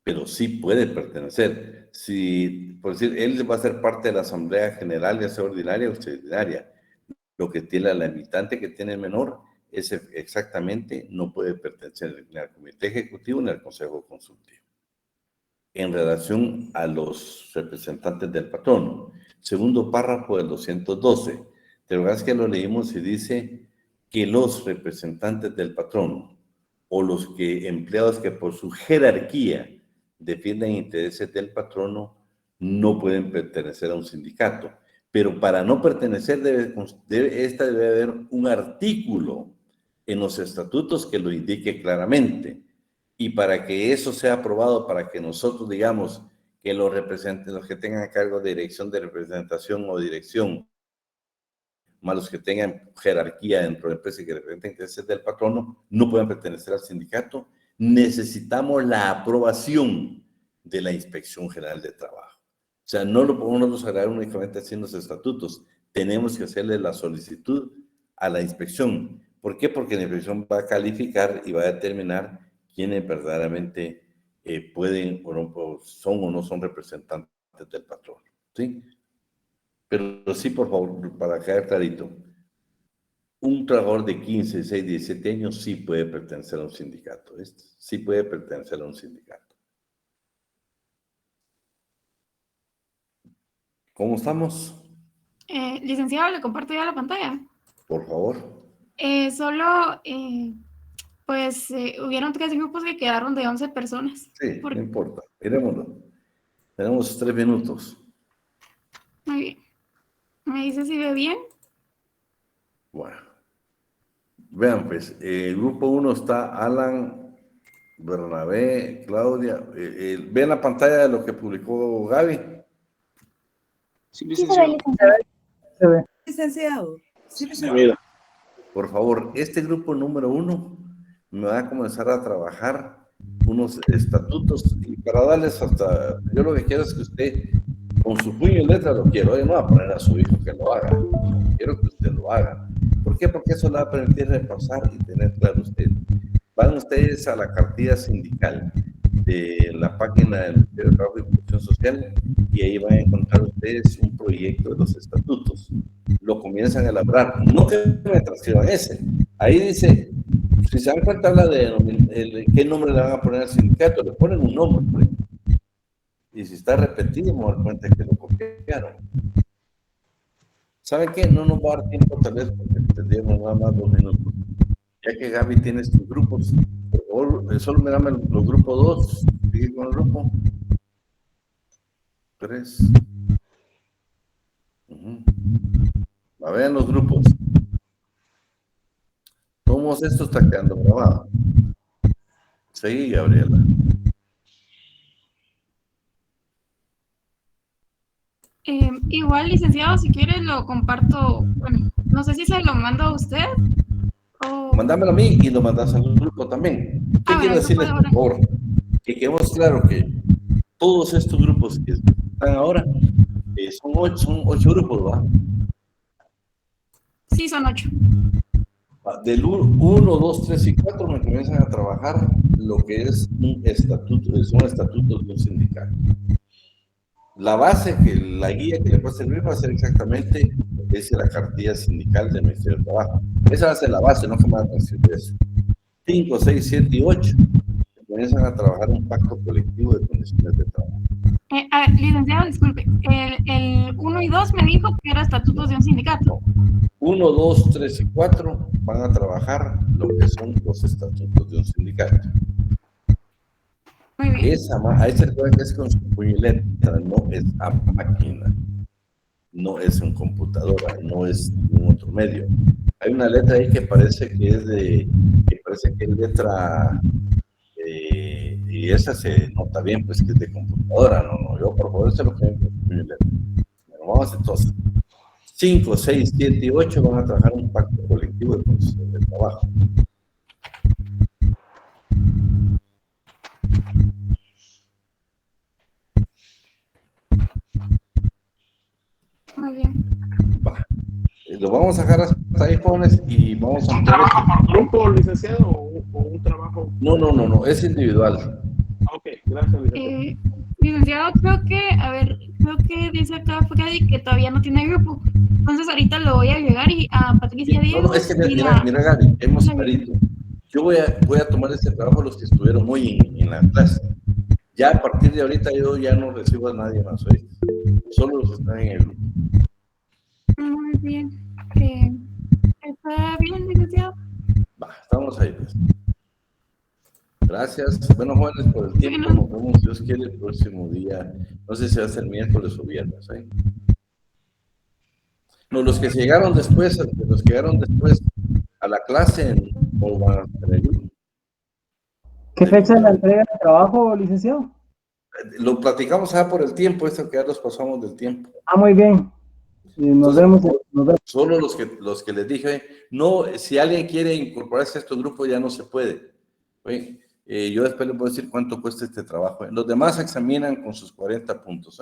Pero sí puede pertenecer. Si, por decir, él va a ser parte de la asamblea general, ya sea ordinaria o extraordinaria. Lo que tiene la limitante que tiene el menor es exactamente no puede pertenecer ni al comité ejecutivo ni al consejo consultivo. En relación a los representantes del patrono, segundo párrafo del 212, te lo que lo leímos y dice que los representantes del patrono o los empleados que por su jerarquía defienden intereses del patrono no pueden pertenecer a un sindicato. Pero para no pertenecer debe haber un artículo en los estatutos que lo indique claramente. Y para que eso sea aprobado, para que nosotros digamos que los representantes, los que tengan a cargo de dirección de representación o dirección, más los que tengan jerarquía dentro de la empresa y que representen intereses del patrono, no pueden pertenecer al sindicato, necesitamos la aprobación de la Inspección General de Trabajo. O sea, no lo podemos agregar únicamente así en los estatutos, tenemos que hacerle la solicitud a la inspección. ¿Por qué? Porque la inspección va a calificar y va a determinar quiénes verdaderamente pueden o no, son o no son representantes del patrón, ¿sí? Pero sí, por favor, para quedar clarito, un trabajador de 15, 16, 17 años sí puede pertenecer a un sindicato, ¿viste? Sí puede pertenecer a un sindicato. ¿Cómo estamos? Licenciado, le comparto ya la pantalla. Por favor. Hubieron 3 grupos que quedaron de 11 personas. Sí, no importa. Mirémoslo. Tenemos 3 minutos. Muy bien. ¿Me dice si ve bien? Bueno. Vean, pues, el grupo 1 está Alan, Bernabé, Claudia. ¿Ven la pantalla de lo que publicó Gaby? Sí, licenciado. Licenciado. Sí, Mira. Por favor, este grupo número 1 me va a comenzar a trabajar unos estatutos y para darles hasta, yo lo que quiero es que usted, con su puño y letra lo quiero, no va a poner a su hijo que lo haga, quiero que usted lo haga. ¿Por qué? Porque eso le va a permitir repasar y tener claro usted. Van ustedes a la cartilla sindical de la página del Ministerio de Trabajo y Protección Social y ahí van a encontrar ustedes un proyecto de los estatutos. Lo comienzan a elaborar. No que me transcriban ese. Ahí dice, si se dan cuenta, habla de qué nombre le van a poner al sindicato. Le ponen un nombre. Y si está repetido, me voy a dar cuenta que lo copiaron. ¿Saben qué? No nos va a dar tiempo, tal vez, porque tendríamos nada más 2 minutos. Ya que Gaby tiene sus grupos, por favor, solo me dame los grupos 2. Sigue con el grupo 3. A ver los grupos. Todos esto está quedando grabado. Sí, Gabriela. Igual, licenciado, si quiere lo comparto. Bueno, no sé si se lo mando a usted o... Mándamelo a mí y lo mandas al grupo también. ¿Qué quiero decirles, por favor? Que quedemos claro que todos estos grupos que están ahora son 8 grupos, ¿va? Sí, son 8. Del 1, 2, 3 y 4 me comienzan a trabajar lo que es un estatuto, son estatutos de un sindicato. La base, la guía que le puede servir va a ser exactamente la cartilla sindical del Ministerio de Trabajo. Esa va a ser la base, no que me va a transcribir eso. 5, 6, 7 y 8 comienzan a trabajar un pacto colectivo de condiciones de trabajo. A ver, licenciado, disculpe. El 1 y 2 me dijo que eran estatutos de un sindicato. 1, 2, 3 y 4 van a trabajar lo que son los estatutos de un sindicato. Muy bien. Ahí se recuerda que es con su puño y letra, no es a máquina, no es en computadora, no es ningún otro medio. Hay una letra ahí que parece que es letra, y esa se nota bien, pues que es de computadora, no, yo por favor, eso es lo que es con su puño y letra. Bueno, vamos entonces. 5, 6, 7 y 8 van a trabajar un pacto colectivo de condiciones de trabajo. Muy bien. Va. Lo vamos a dejar hasta ahí, jóvenes, y vamos a... ¿Un trabajo por grupo, licenciado, o un trabajo? No, es individual. Ok, gracias, licenciado. Licenciado, creo que dice acá Freddy que todavía no tiene grupo. Entonces ahorita lo voy a agregar a Patricia Diego. No, es que mira, Gaby, hemos clarito. Yo voy a tomar este trabajo los que estuvieron hoy en la clase. Ya a partir de ahorita yo ya no recibo a nadie más hoy. Solo los que están en el grupo. Muy bien. ¿Está bien, licenciado? Va, estamos ahí, pues. Gracias. Bueno, jóvenes, por el tiempo. Nos vemos, si Dios quiere, el próximo día. No sé si va a ser miércoles o viernes. No, los que llegaron después a la clase, o van a tener. ¿Qué fecha es la entrega de trabajo, licenciado? Lo platicamos por el tiempo, esto que ya nos pasamos del tiempo. Muy bien. Nos vemos. Solo los que les dije, no, si alguien quiere incorporarse a estos grupos ya no se puede. Yo después les voy a decir cuánto cuesta este trabajo. Los demás examinan con sus 40 puntos.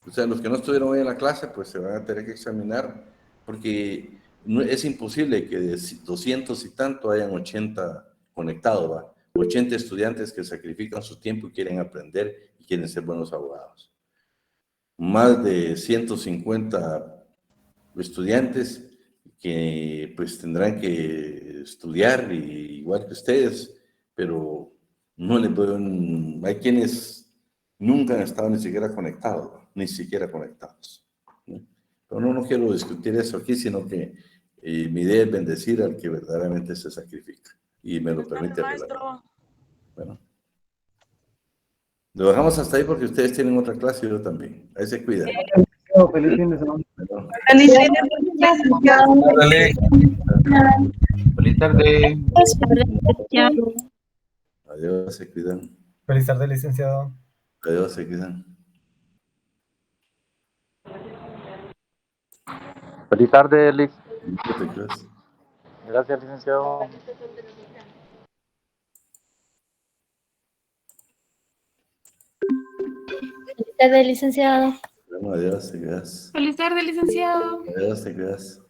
O sea, los que no estuvieron hoy en la clase, pues se van a tener que examinar, porque es imposible que de 200 y tanto hayan 80 conectados, ¿va? 80 estudiantes que sacrifican su tiempo y quieren aprender y quieren ser buenos abogados. Más de 150 estudiantes que pues tendrán que estudiar igual que ustedes, pero no les veo, hay quienes nunca han estado ni siquiera conectados, ¿no? Pero no quiero discutir eso aquí, sino que mi idea es bendecir al que verdaderamente se sacrifica y me lo permite. Bueno, lo dejamos hasta ahí porque ustedes tienen otra clase y yo también. Ahí se cuidan. Feliz fin de semana. Feliz tarde. Adiós, se cuidan. Feliz tarde, licenciado. Adiós, se cuidan. Feliz tarde, Alex. Gracias, licenciado. Feliz tarde, licenciado. Bueno, adiós, te quedas. Feliz tarde, licenciado. Adiós, te quedas.